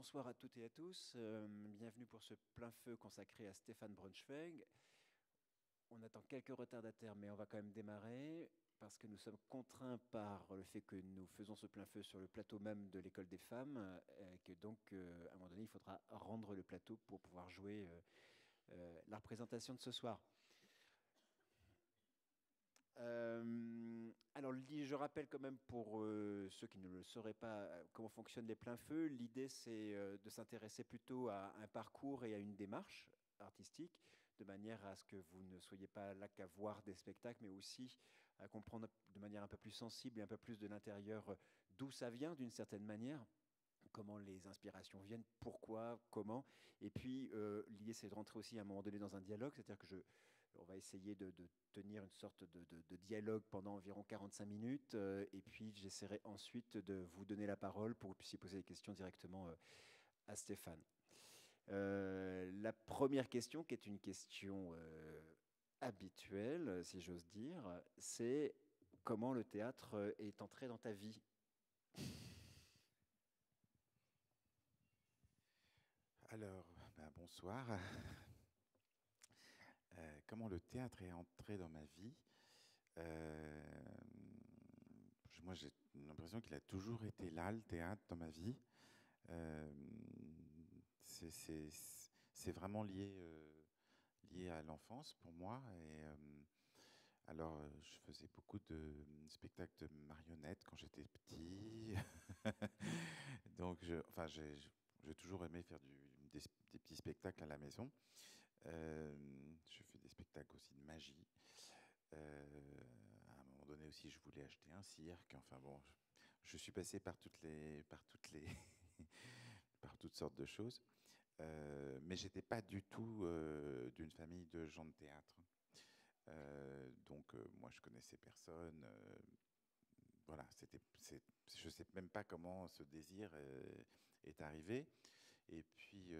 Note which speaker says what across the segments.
Speaker 1: Bonsoir à toutes et à tous. Bienvenue pour ce plein feu consacré à Stéphane Braunschweig. On attend quelques retardataires, mais on va quand même démarrer parce que nous sommes contraints par le fait que nous faisons ce plein feu sur le plateau même de l'École des femmes, et que donc, à un moment donné, il faudra rendre le plateau pour pouvoir jouer la représentation de ce soir. Alors, je rappelle quand même pour ceux qui ne le sauraient pas comment fonctionnent les pleins feux. L'idée, c'est de s'intéresser plutôt à un parcours et à une démarche artistique, de manière à ce que vous ne soyez pas là qu'à voir des spectacles, mais aussi à comprendre de manière un peu plus sensible et un peu plus de l'intérieur d'où ça vient d'une certaine manière, comment les inspirations viennent, pourquoi, comment. Et puis, l'idée, c'est de rentrer aussi à un moment donné dans un dialogue, c'est-à-dire que on va essayer de tenir une sorte de dialogue pendant environ 45 minutes, et puis j'essaierai ensuite de vous donner la parole pour que vous puissiez poser des questions directement à Stéphane. La première question, qui est une question habituelle, si j'ose dire, c'est comment le théâtre est entré dans ta vie?
Speaker 2: Alors, bonsoir. Comment le théâtre est entré dans ma vie? Euh, Moi, j'ai l'impression qu'il a toujours été là, le théâtre, dans ma vie. Euh, c'est vraiment lié à l'enfance pour moi. Je faisais beaucoup de spectacles de marionnettes quand j'étais petit. Donc, j'ai toujours aimé faire des petits spectacles à la maison. Je fais des spectacles aussi de magie. À un moment donné aussi, je voulais acheter un cirque. Enfin bon, je suis passé par toutes sortes de choses. Mais j'étais pas du tout d'une famille de gens de théâtre. Moi, je connaissais personne. Voilà, je sais même pas comment ce désir est arrivé. Et puis,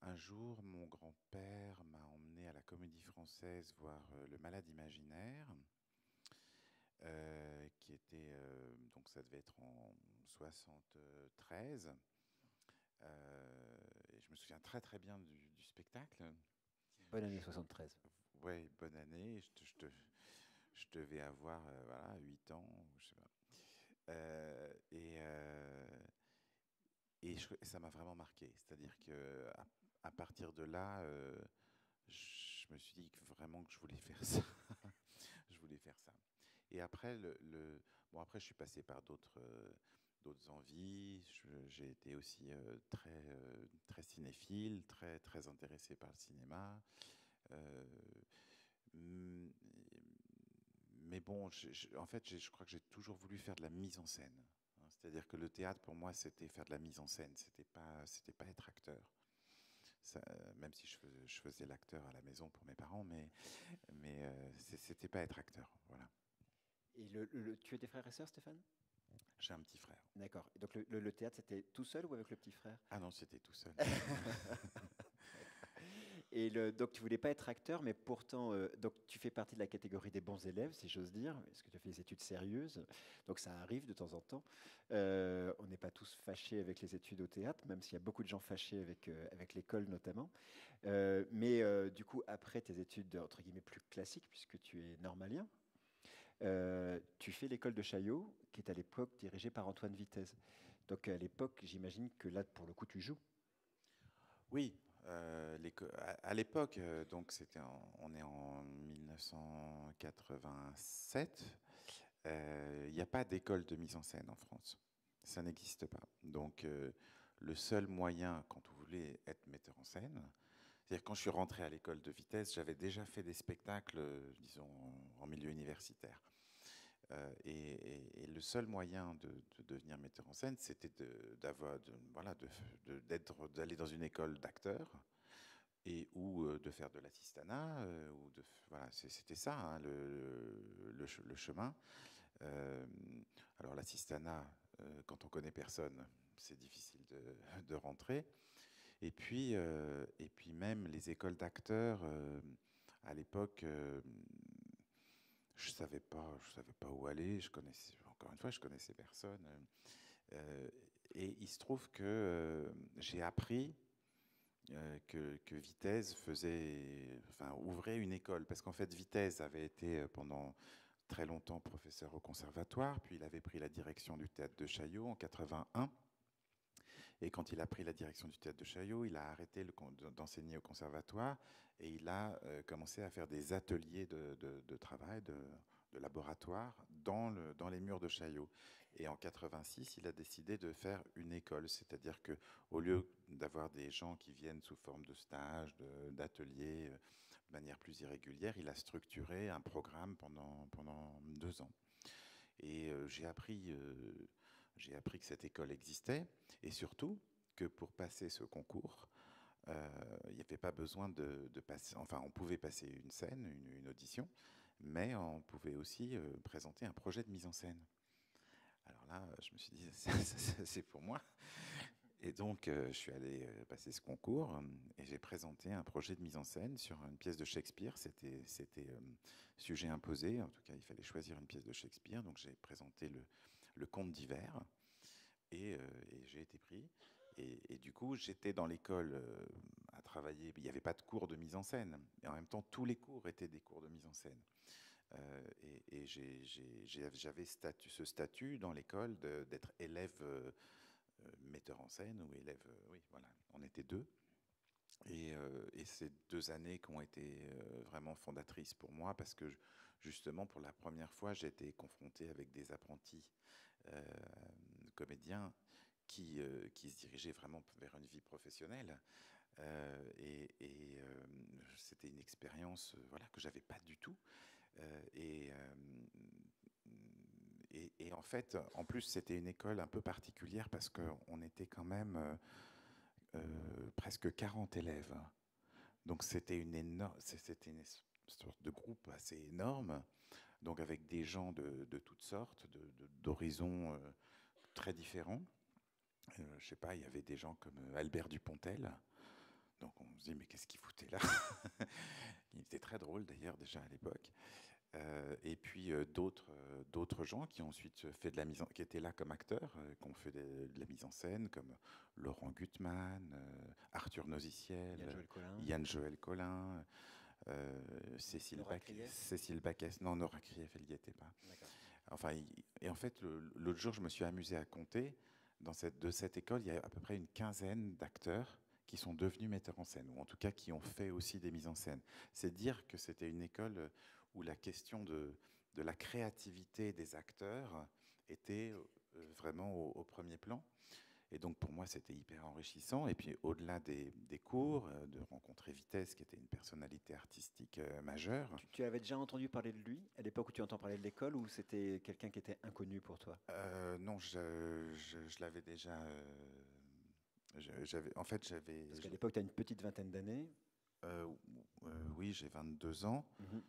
Speaker 2: un jour, mon grand-père m'a emmené à la Comédie Française voir Le Malade imaginaire, qui était, donc ça devait être en 73. Et je me souviens très très bien du spectacle.
Speaker 1: Bonne année
Speaker 2: Je,
Speaker 1: 73.
Speaker 2: ouais, bonne année. Je devais avoir voilà, 8 ans, je sais pas. Ça m'a vraiment marqué. C'est-à-dire que à partir de là, je me suis dit vraiment que je voulais faire ça. Je voulais faire ça. Et après, bon, après, je suis passé par d'autres envies. J'ai été aussi très cinéphile, très intéressé par le cinéma. Euh, mm, mais bon, en fait, je crois que j'ai toujours voulu faire de la mise en scène. Hein. C'est-à-dire que le théâtre, pour moi, c'était faire de la mise en scène. C'était pas être acteur. Ça, même si je faisais l'acteur à la maison pour mes parents, mais c'était pas être acteur. Voilà.
Speaker 1: Et tu as des frères et sœurs, Stéphane?
Speaker 2: J'ai un petit frère.
Speaker 1: D'accord. Et donc le théâtre, c'était tout seul ou avec le petit frère?
Speaker 2: Ah non, c'était tout seul.
Speaker 1: Et donc tu voulais pas être acteur, mais pourtant, donc tu fais partie de la catégorie des bons élèves, si j'ose dire, parce que tu fais des études sérieuses. Donc ça arrive de temps en temps. On n'est pas tous fâchés avec les études au théâtre, même s'il y a beaucoup de gens fâchés avec l'école notamment. Du coup, après tes études entre guillemets plus classiques, puisque tu es normalien, tu fais l'école de Chaillot, qui est à l'époque dirigée par Antoine Vitesse. Donc à l'époque, j'imagine que là, pour le coup, tu joues.
Speaker 2: Oui, à l'époque, donc on est en 1987. Il n'y a pas d'école de mise en scène en France. Ça n'existe pas. Donc, le seul moyen, quand vous voulez être metteur en scène, c'est-à-dire quand je suis rentré à l'école de Vitesse, j'avais déjà fait des spectacles, disons, en milieu universitaire. Et le seul moyen de devenir metteur en scène, c'était voilà, d'aller dans une école d'acteurs et ou de faire de l'assistanat, voilà, c'était ça hein, le chemin. Euh, alors l'assistanat, quand on connaît personne, c'est difficile de rentrer. Et puis même les écoles d'acteurs, à l'époque, je savais pas où aller. Encore une fois, je connaissais personne. Euh, Et il se trouve que j'ai appris que Vitesse ouvrait une école, parce qu'en fait Vitesse avait été pendant très longtemps professeur au conservatoire, puis il avait pris la direction du théâtre de Chaillot en 81. Et quand il a pris la direction du théâtre de Chaillot, il a arrêté d'enseigner au conservatoire et il a commencé à faire des ateliers de travail, de laboratoire dans les murs de Chaillot. Et en 86, il a décidé de faire une école, c'est-à-dire que au lieu d'avoir des gens qui viennent sous forme de stages, d'ateliers, de manière plus irrégulière, il a structuré un programme pendant 2 ans. Et j'ai appris que cette école existait et surtout que pour passer ce concours, il n'y avait pas besoin de passer, enfin on pouvait passer une scène, une audition, mais on pouvait aussi présenter un projet de mise en scène. Alors là, je me suis dit, c'est pour moi. Et donc, je suis allé passer ce concours et j'ai présenté un projet de mise en scène sur une pièce de Shakespeare. C'était sujet imposé. En tout cas, il fallait choisir une pièce de Shakespeare. Donc, j'ai présenté le Conte d'hiver et j'ai été pris. Et du coup, j'étais dans l'école à travailler. Il n'y avait pas de cours de mise en scène. Et en même temps, tous les cours étaient des cours de mise en scène. Et j'avais ce statut dans l'école d'être élève metteur en scène ou élève. Oui, voilà, on était deux. Et ces 2 années qui ont été vraiment fondatrices pour moi parce que justement, pour la première fois, j'ai été confronté avec des apprentis euh, comédiens qui se dirigeaient vraiment vers une vie professionnelle. C'était une expérience voilà, que j'avais pas du tout. Euh, et, euh, et en fait, en plus, c'était une école un peu particulière parce qu'on était quand même presque 40 élèves. Donc c'était une sorte de groupe assez énorme, donc avec des gens de toutes sortes, d'horizons très différents. Je sais pas, il y avait des gens comme Albert Dupontel. Donc on se dit mais qu'est-ce qu'il foutait là? Il était très drôle d'ailleurs déjà à l'époque. Et puis d'autres gens qui ont ensuite fait qui étaient là comme acteurs, qui ont fait de la mise en scène, comme Laurent Gutmann, Arthur Nosiciel, Yann-Joël Collin, Cécile Baquès. Non, Nora Krief, elle n'y était pas. Enfin, et en fait, l'autre jour, je me suis amusé à compter. De cette école, il y a à peu près une quinzaine d'acteurs qui sont devenus metteurs en scène, ou en tout cas qui ont fait aussi des mises en scène. C'est dire que c'était une école où la question de la créativité des acteurs était vraiment au premier plan. Et donc pour moi, c'était hyper enrichissant. Et puis au-delà des cours, de rencontrer Vitesse, qui était une personnalité artistique majeure.
Speaker 1: Tu avais déjà entendu parler de lui à l'époque où tu entends parler de l'école, ou c'était quelqu'un qui était inconnu pour toi?
Speaker 2: Non, je l'avais déjà. En fait, j'avais.
Speaker 1: Parce qu'à l'époque, tu as une petite vingtaine d'années.
Speaker 2: Euh, oui, j'ai 22 ans.
Speaker 1: Mhm.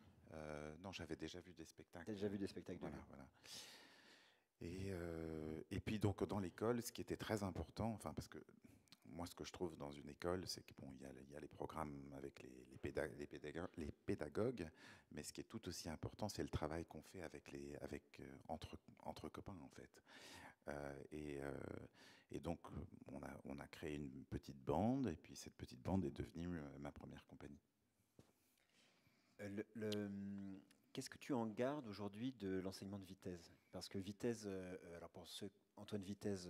Speaker 2: Non, j'avais déjà vu des spectacles.
Speaker 1: Tu as déjà vu des spectacles de
Speaker 2: Voilà,
Speaker 1: lui.
Speaker 2: voilà. Et puis donc dans l'école, ce qui était très important, enfin parce que moi ce que je trouve dans une école, c'est que bon, il y a les programmes avec les pédagogues, mais ce qui est tout aussi important, c'est le travail qu'on fait entre copains en fait. Euh, et, euh, et donc on a créé une petite bande, et puis cette petite bande est devenue ma première compagnie.
Speaker 1: Qu'est-ce que tu en gardes aujourd'hui de l'enseignement de Vitesse? Parce que Vitesse, alors pour Antoine Vitesse,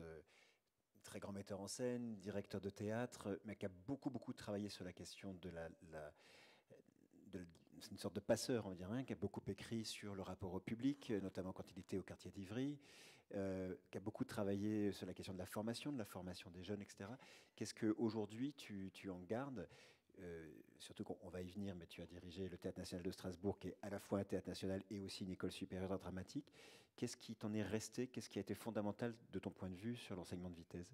Speaker 1: très grand metteur en scène, directeur de théâtre, mais qui a beaucoup travaillé sur la question c'est une sorte de passeur, on va dire, hein, qui a beaucoup écrit sur le rapport au public, notamment quand il était au quartier d'Ivry, qui a beaucoup travaillé sur la question de la formation des jeunes, etc. Qu'est-ce qu'aujourd'hui tu en gardes? Surtout qu'on va y venir, mais tu as dirigé le Théâtre national de Strasbourg, qui est à la fois un théâtre national et aussi une école supérieure d'art dramatique. Qu'est-ce qui t'en est resté? Qu'est-ce qui a été fondamental de ton point de vue sur l'enseignement de Vitesse?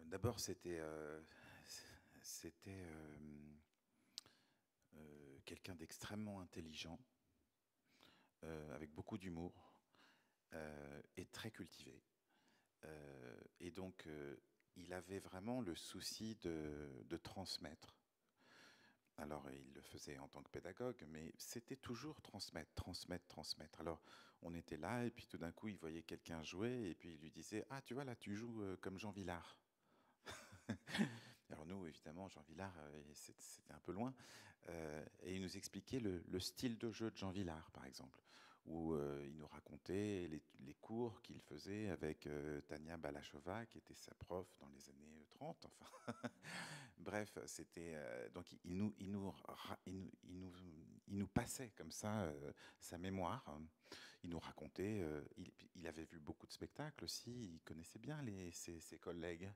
Speaker 2: D'abord, c'était quelqu'un d'extrêmement intelligent, avec beaucoup d'humour et très cultivé. Et donc, il avait vraiment le souci de transmettre. Alors, il le faisait en tant que pédagogue, mais c'était toujours transmettre, transmettre, transmettre. Alors, on était là, et puis tout d'un coup, il voyait quelqu'un jouer, et puis il lui disait: Ah, tu vois, là, tu joues comme Jean Vilar. Alors, nous, évidemment, Jean Vilar, c'était un peu loin. Et il nous expliquait le style de jeu de Jean Vilar, par exemple, où il nous racontait les cours qu'il faisait avec Tania Balachova, qui était sa prof dans les années 30. Enfin, bref, c'était donc il nous passait comme ça sa mémoire. Il nous racontait. Il avait vu beaucoup de spectacles aussi. Il connaissait bien ses collègues.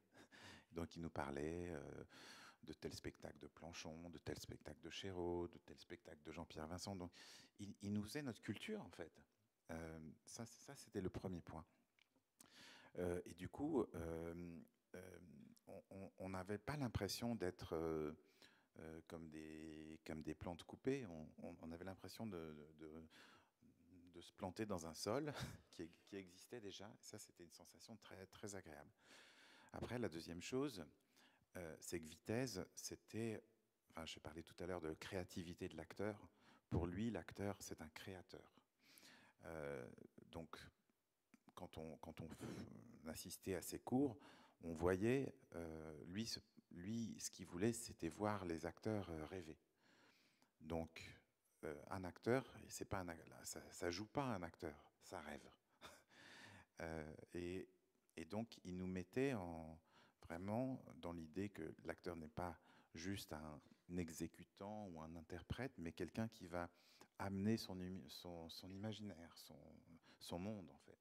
Speaker 2: Donc il nous parlait de tel spectacle de Planchon, de tel spectacle de Chéreau, de tel spectacle de Jean-Pierre Vincent. Donc il nous faisait notre culture en fait. Ça c'était le premier point. Et du coup, on n'avait pas l'impression d'être comme des plantes coupées. On avait l'impression de se planter dans un sol qui existait déjà. Ça, c'était une sensation très, très agréable. Après, la deuxième chose, c'est que Vitesse, c'était... Enfin, je parlais tout à l'heure de créativité de l'acteur. Pour lui, l'acteur, c'est un créateur. Donc, quand on assistait à ses cours, on voyait, lui, ce qu'il voulait, c'était voir les acteurs rêver. Donc, un acteur, c'est pas ça joue pas un acteur, ça rêve. Et donc, il nous mettait vraiment dans l'idée que l'acteur n'est pas juste un exécutant ou un interprète, mais quelqu'un qui va amener son imaginaire, son monde, en fait.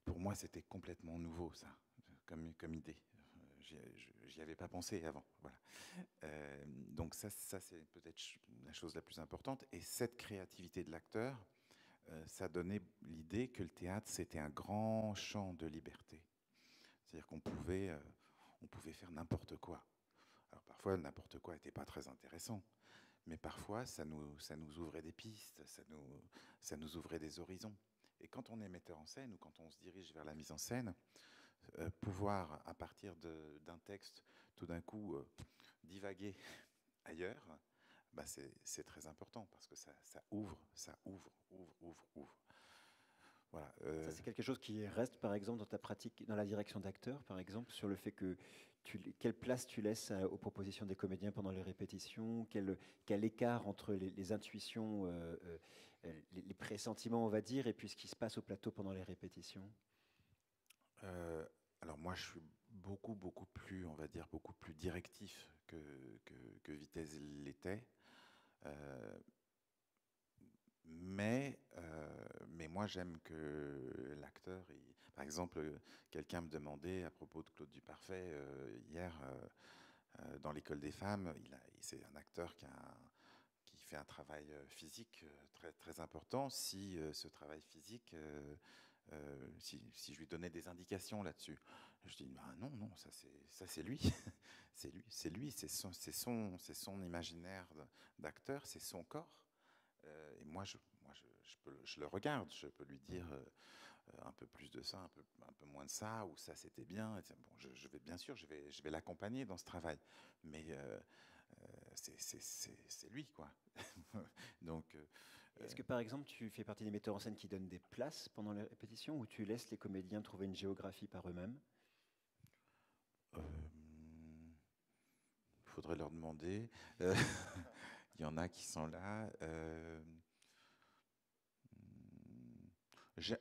Speaker 2: Pour moi, c'était complètement nouveau, ça, comme idée. J'y avais pas pensé avant. Voilà. Donc ça c'est peut-être la chose la plus importante. Et cette créativité de l'acteur, ça donnait l'idée que le théâtre, c'était un grand champ de liberté. C'est-à-dire on pouvait faire n'importe quoi. Alors parfois, n'importe quoi n'était pas très intéressant, mais parfois, ça nous ouvrait des pistes, ça nous ouvrait des horizons. Et quand on est metteur en scène ou quand on se dirige vers la mise en scène, pouvoir, à partir d'un texte, tout d'un coup, divaguer ailleurs, bah c'est très important parce que ça ouvre. Voilà.
Speaker 1: Ça, c'est quelque chose qui reste, par exemple, dans ta pratique, dans la direction d'acteur, par exemple, sur le fait que quelle place tu laisses aux propositions des comédiens pendant les répétitions, quel écart entre les intuitions, les pressentiments, on va dire, et puis ce qui se passe au plateau pendant les répétitions.
Speaker 2: Alors moi, je suis beaucoup plus, on va dire, beaucoup plus directif que Vitesse l'était. Mais moi, j'aime que l'acteur, par exemple, quelqu'un me demandait à propos de Claude Duparfait hier dans l'école des femmes, c'est un acteur qui fait un travail physique très, très important. Si ce travail physique, si je lui donnais des indications là-dessus, je dis bah non, ça c'est lui, c'est lui, c'est son imaginaire d'acteur, c'est son corps. Et moi, je le regarde, je peux lui dire un peu plus de ça, un peu moins de ça, ou ça c'était bien. Bon, je vais bien sûr, je vais l'accompagner dans ce travail, mais c'est lui, quoi. Donc,
Speaker 1: est-ce que par exemple tu fais partie des metteurs en scène qui donnent des places pendant les répétitions ou tu laisses les comédiens trouver une géographie par eux-mêmes?
Speaker 2: Faudrait leur demander. Il y en a qui sont là.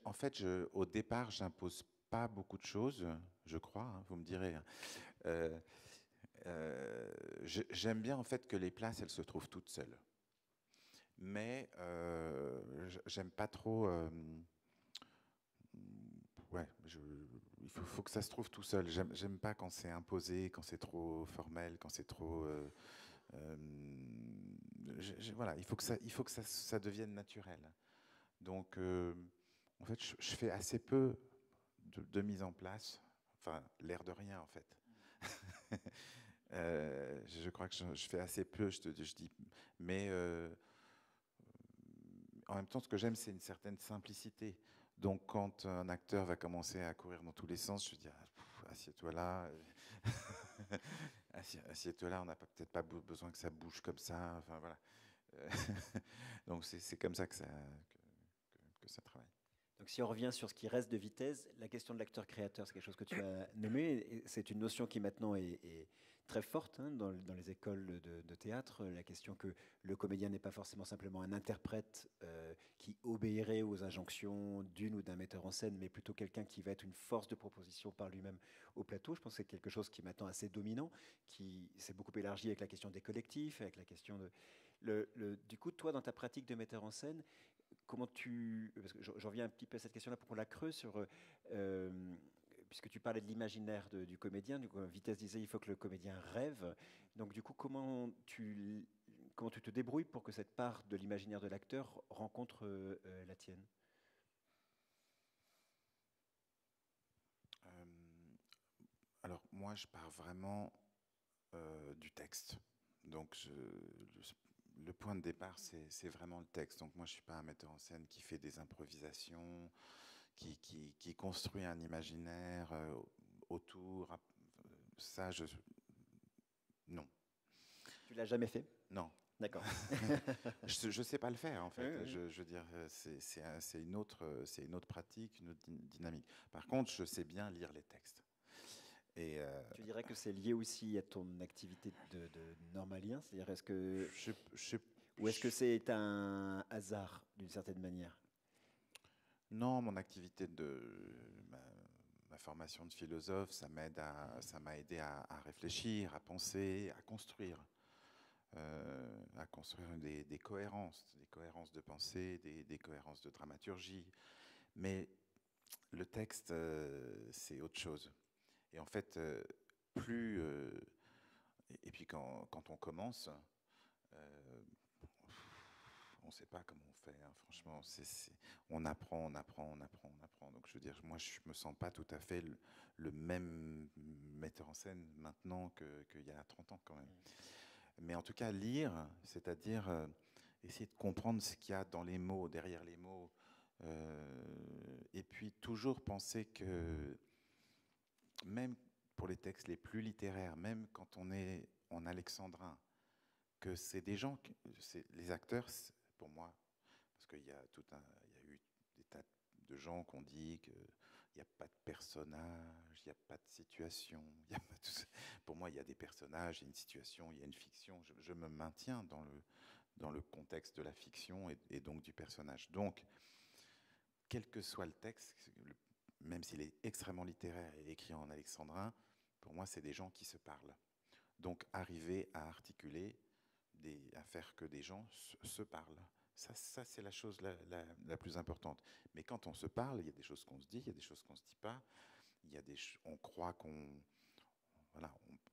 Speaker 2: En fait, au départ, j'impose pas beaucoup de choses, je crois, hein, vous me direz. J'aime bien en fait que les places, elles se trouvent toutes seules. Mais j'aime pas trop. Ouais, il faut que ça se trouve tout seul. J'aime pas quand c'est imposé, quand c'est trop formel, quand c'est trop. Voilà, il faut que ça devienne naturel. Donc, en fait, je fais assez peu de mise en place. Enfin, l'air de rien, en fait. Je crois que je fais assez peu, je dis. Mais en même temps, ce que j'aime, c'est une certaine simplicité. Donc, quand un acteur va commencer à courir dans tous les sens, je dis assieds-toi là, assieds-toi là, on n'a peut-être pas besoin que ça bouge comme ça. Enfin voilà. Euh, Donc c'est comme ça que ça travaille.
Speaker 1: Donc si on revient sur ce qui reste de vitesse, la question de l'acteur-créateur, c'est quelque chose que tu as nommé, et c'est une notion qui maintenant est très forte hein, dans les écoles de théâtre, la question que le comédien n'est pas forcément simplement un interprète qui obéirait aux injonctions d'une ou d'un metteur en scène, mais plutôt quelqu'un qui va être une force de proposition par lui-même au plateau. Je pense que c'est quelque chose qui est maintenant assez dominant, qui s'est beaucoup élargi avec la question des collectifs, avec la question de... du coup, toi, dans ta pratique de metteur en scène, comment tu... Parce que je reviens un petit peu à cette question-là pour qu'on la creuse sur... puisque tu parlais de l'imaginaire du comédien, du coup, Vitesse disait il faut que le comédien rêve. Donc du coup, comment tu te débrouilles pour que cette part de l'imaginaire de l'acteur rencontre la tienne?
Speaker 2: Euh, alors moi, je pars vraiment du texte. Donc le point de départ, c'est vraiment le texte. Donc moi, je ne suis pas un metteur en scène qui fait des improvisations, qui construit un imaginaire autour. Ça, non.
Speaker 1: Tu l'as jamais fait?
Speaker 2: Non.
Speaker 1: D'accord.
Speaker 2: Je ne sais pas le faire, en fait.
Speaker 1: Oui, oui.
Speaker 2: Je veux dire, c'est une autre pratique, une autre dynamique. Par contre, je sais bien lire les textes. Et
Speaker 1: Tu dirais que c'est lié aussi à ton activité de normalien? C'est-à-dire, ou est-ce que c'est un hasard, d'une certaine manière?
Speaker 2: non, mon activité ma, ma formation de philosophe, ça m'a aidé à réfléchir, à penser, à construire des cohérences de pensée, des cohérences de dramaturgie. Mais le texte, c'est autre chose. Et en fait, plus et puis quand on commence, euh, on ne sait pas comment on fait. Hein. Franchement, on apprend, on apprend, on apprend, on apprend. Donc je veux dire, moi, je me sens pas tout à fait le même metteur en scène maintenant qu'il y a 30 ans quand même. Mais en tout cas, lire, c'est-à-dire essayer de comprendre ce qu'il y a dans les mots, derrière les mots, et puis toujours penser que même pour les textes les plus littéraires, même quand on est en alexandrin, que c'est des gens, les acteurs, pour moi, parce qu'il y a il y a eu des tas de gens qui ont dit qu'il n'y a pas de personnage, il n'y a pas de situation, il y a pas tout ça. Pour moi, il y a des personnages, il y a une situation, il y a une fiction. Je me maintiens dans le contexte de la fiction et donc du personnage. Donc, quel que soit le texte, même s'il est extrêmement littéraire et écrit en alexandrin, pour moi, c'est des gens qui se parlent. Donc, arriver à articuler, à faire que des gens se parlent. Ça c'est la chose la plus importante. Mais quand on se parle, il y a des choses qu'on se dit, il y a des choses qu'on ne se dit pas. On croit voilà,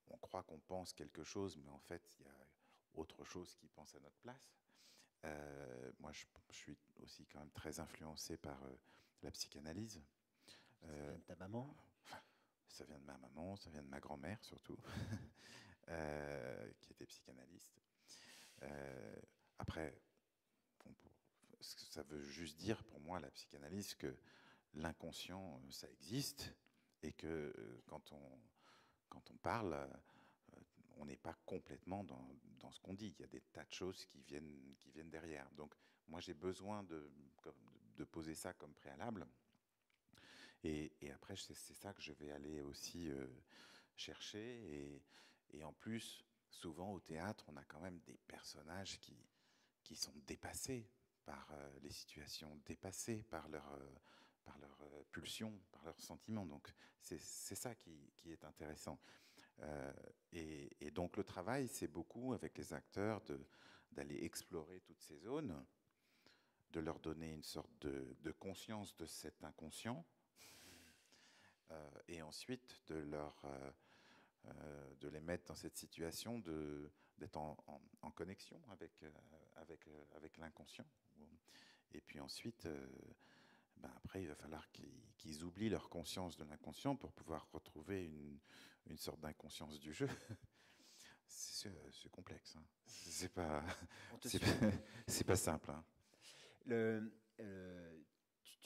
Speaker 2: on croit qu'on pense quelque chose, mais en fait, il y a autre chose qui pense à notre place. Moi, je suis aussi quand même très influencé par la psychanalyse.
Speaker 1: Ça vient de ta maman?
Speaker 2: Ça vient de ma maman, ça vient de ma grand-mère surtout, qui était psychanalyste. Après, ça veut juste dire pour moi, la psychanalyse, que l'inconscient, ça existe, et que quand on parle, on n'est pas complètement dans ce qu'on dit. Il y a des tas de choses qui viennent derrière. Donc moi, j'ai besoin de poser ça comme préalable. Et après, c'est ça que je vais aller aussi chercher. Et en plus, souvent au théâtre, on a quand même des personnages qui sont dépassés par les situations, dépassés par leur pulsions, par leurs sentiments. Donc c'est ça qui est intéressant. Et donc le travail, c'est beaucoup avec les acteurs d'aller explorer toutes ces zones, de leur donner une sorte de conscience de cet inconscient, et ensuite de les mettre dans cette situation d'être en connexion avec l'inconscient. Et puis ensuite, après, il va falloir qu'ils oublient leur conscience de l'inconscient pour pouvoir retrouver une sorte d'inconscience du jeu. C'est complexe. Hein. C'est pas, c'est pas simple. Hein.
Speaker 1: Le,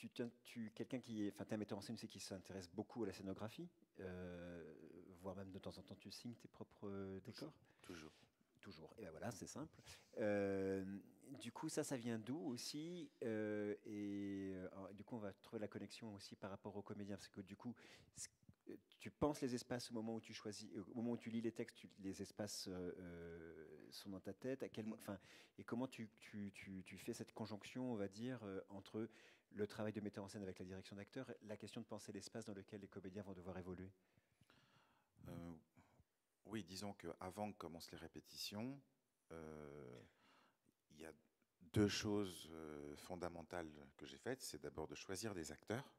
Speaker 1: quelqu'un qui est, enfin, t'es un metteur en scène aussi qui s'intéresse beaucoup à la scénographie, voire même de temps en temps tu signes tes propres décors.
Speaker 2: Toujours.
Speaker 1: Toujours. Et ben voilà, c'est simple. Euh, du coup, ça vient d'où aussi alors, du coup, on va trouver la connexion aussi par rapport aux comédiens, parce que du coup, tu penses les espaces au moment où tu choisis, au moment où tu lis les textes, les espaces sont dans ta tête. Enfin, et comment tu fais cette conjonction, on va dire, entre le travail de metteur en scène avec la direction d'acteur, la question de penser l'espace dans lequel les comédiens vont devoir évoluer.
Speaker 2: Euh, oui, disons qu'avant que commencent les répétitions, il y a deux choses fondamentales que j'ai faites. C'est d'abord de choisir des acteurs,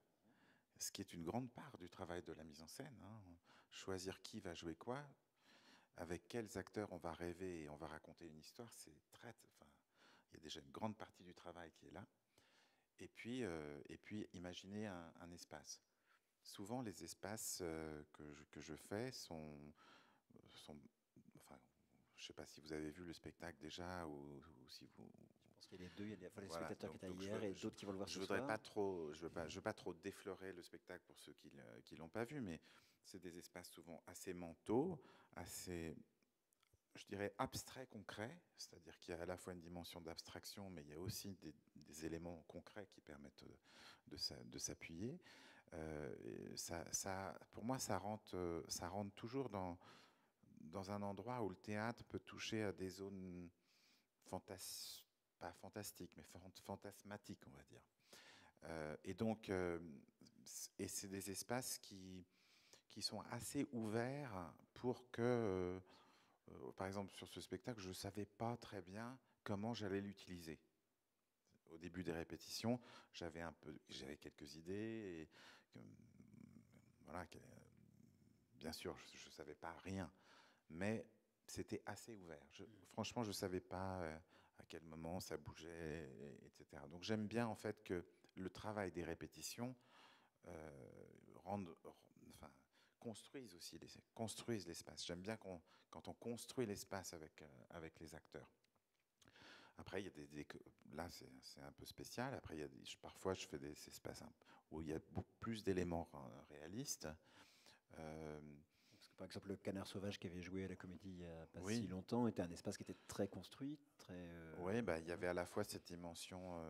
Speaker 2: ce qui est une grande part du travail de la mise en scène, hein. Choisir qui va jouer quoi, avec quels acteurs on va rêver et on va raconter une histoire, enfin, il y a déjà une grande partie du travail qui est là. Et puis imaginer un espace. Souvent, les espaces que je fais sont enfin, je ne sais pas si vous avez vu le spectacle déjà ou si vous.
Speaker 1: Je pense qu'il y a les deux, il y a les, enfin, les
Speaker 2: Voilà,
Speaker 1: spectateurs qui étaient
Speaker 2: donc
Speaker 1: hier et d'autres qui vont le voir
Speaker 2: je
Speaker 1: ce
Speaker 2: voudrais
Speaker 1: soir.
Speaker 2: pas trop, je veux pas trop déflorer le spectacle pour ceux qui l'ont pas vu, mais c'est des espaces souvent assez mentaux, assez, je dirais, abstraits, concrets, c'est-à-dire qu'il y a à la fois une dimension d'abstraction, mais il y a aussi des éléments concrets qui permettent de s'appuyer. Pour moi, ça rentre toujours dans un endroit où le théâtre peut toucher à des zones pas fantastiques, mais fantasmatiques, on va dire. Et donc, c'est des espaces qui sont assez ouverts pour que, par exemple, sur ce spectacle, je ne savais pas très bien comment j'allais l'utiliser. Au début des répétitions, j'avais quelques idées. Et, voilà, bien sûr, je ne savais pas rien, mais c'était assez ouvert. Franchement, je ne savais pas à quel moment ça bougeait, etc. Donc j'aime bien en fait que le travail des répétitions enfin, construisent l'espace. J'aime bien quand on construit l'espace avec les acteurs. Après, il y a là, c'est un peu spécial. Après, parfois, je fais des espaces où il y a beaucoup plus d'éléments réalistes.
Speaker 1: Parce que, par exemple, le Canard Sauvage qui avait joué à la Comédie il n'y a pas
Speaker 2: Oui.
Speaker 1: si longtemps était un espace qui était très construit, très.
Speaker 2: Oui, bah, il y avait à la fois cette dimension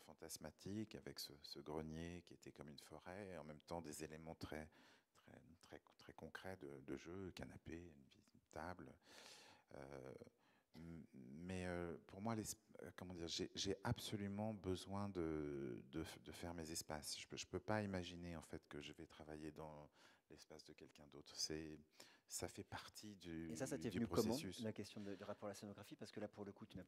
Speaker 2: fantasmatique avec ce grenier qui était comme une forêt, et en même temps des éléments très concrets de jeu, canapé, une table. Euh, mais pour moi, comment dire, j'ai absolument besoin de faire mes espaces. Je peux pas imaginer en fait que je vais travailler dans l'espace de quelqu'un d'autre. Ça fait partie
Speaker 1: Et ça t'est
Speaker 2: du
Speaker 1: venu comment,
Speaker 2: processus.
Speaker 1: la question de rapport à la scénographie? Parce que là, pour le coup, tu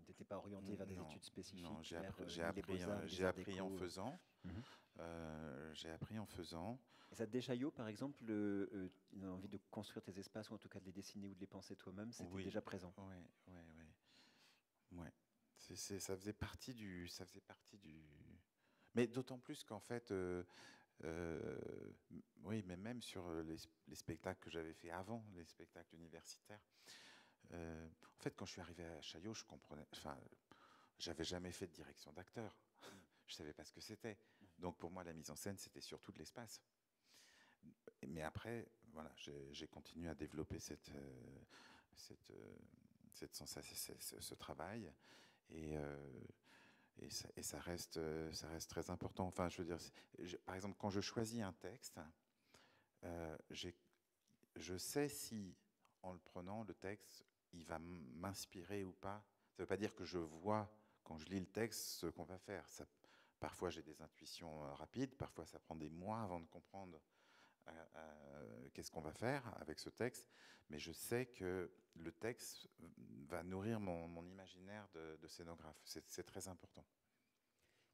Speaker 1: n'étais pas orienté vers des études
Speaker 2: Non,
Speaker 1: spécifiques, vers ni les beaux-arts, ni les
Speaker 2: j'ai
Speaker 1: arts
Speaker 2: appris en
Speaker 1: déco.
Speaker 2: faisant.
Speaker 1: Mhm.
Speaker 2: J'ai appris en faisant.
Speaker 1: Et ça te déchaillot, par exemple, l'envie de construire tes espaces, ou en tout cas de les dessiner ou de les penser toi-même, c'était
Speaker 2: Oui,
Speaker 1: déjà présent?
Speaker 2: ouais. Ça faisait partie Mais d'autant plus qu'en fait, oui, mais même sur les spectacles que j'avais fait avant, les spectacles universitaires. En fait, quand je suis arrivé à Chaillot, je comprenais. Enfin, j'avais jamais fait de direction d'acteur. Je savais pas ce que c'était. Donc pour moi, la mise en scène, c'était surtout de l'espace. Mais après, voilà, j'ai continué à développer cette, ce travail et, ça reste très important. Enfin, je veux dire, par exemple, quand je choisis un texte, je sais si, en le prenant, le texte, il va m'inspirer ou pas. Ça ne veut pas dire que je vois, quand je lis le texte, ce qu'on va faire. Parfois, j'ai des intuitions rapides, parfois, ça prend des mois avant de comprendre qu'est-ce qu'on va faire avec ce texte, mais je sais que le texte va nourrir mon imaginaire de scénographe. C'est très important.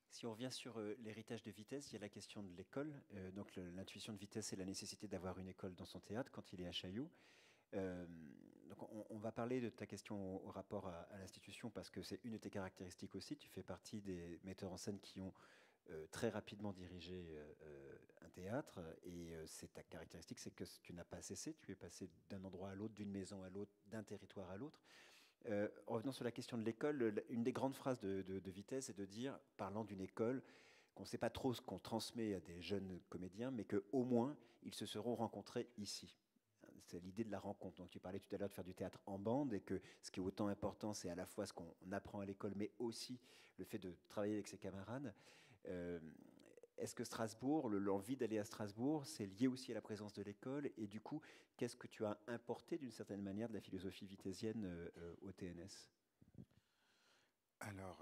Speaker 1: Si on revient sur l'héritage de Vitesse, il y a la question de l'école. Donc l'intuition de Vitesse, c'est la nécessité d'avoir une école dans son théâtre quand il est à Chaillot. Donc on va parler de ta question au rapport à l'institution parce que c'est une de tes caractéristiques aussi. Tu fais partie des metteurs en scène qui ont très rapidement dirigé un théâtre et c'est ta caractéristique, c'est que tu n'as pas cessé. Tu es passé d'un endroit à l'autre, d'une maison à l'autre, d'un territoire à l'autre. Revenons sur la question de l'école, une des grandes phrases de Vitesse est de dire, parlant d'une école, qu'on ne sait pas trop ce qu'on transmet à des jeunes comédiens, mais qu'au moins, ils se seront rencontrés ici. C'est l'idée de la rencontre. Donc tu parlais tout à l'heure de faire du théâtre en bande et que ce qui est autant important, c'est à la fois ce qu'on apprend à l'école, mais aussi le fait de travailler avec ses camarades. Euh, Est-ce que Strasbourg, l'envie d'aller à Strasbourg, c'est lié aussi à la présence de l'école? Et du coup, qu'est-ce que tu as importé d'une certaine manière de la philosophie vitésienne au TNS?
Speaker 2: Alors,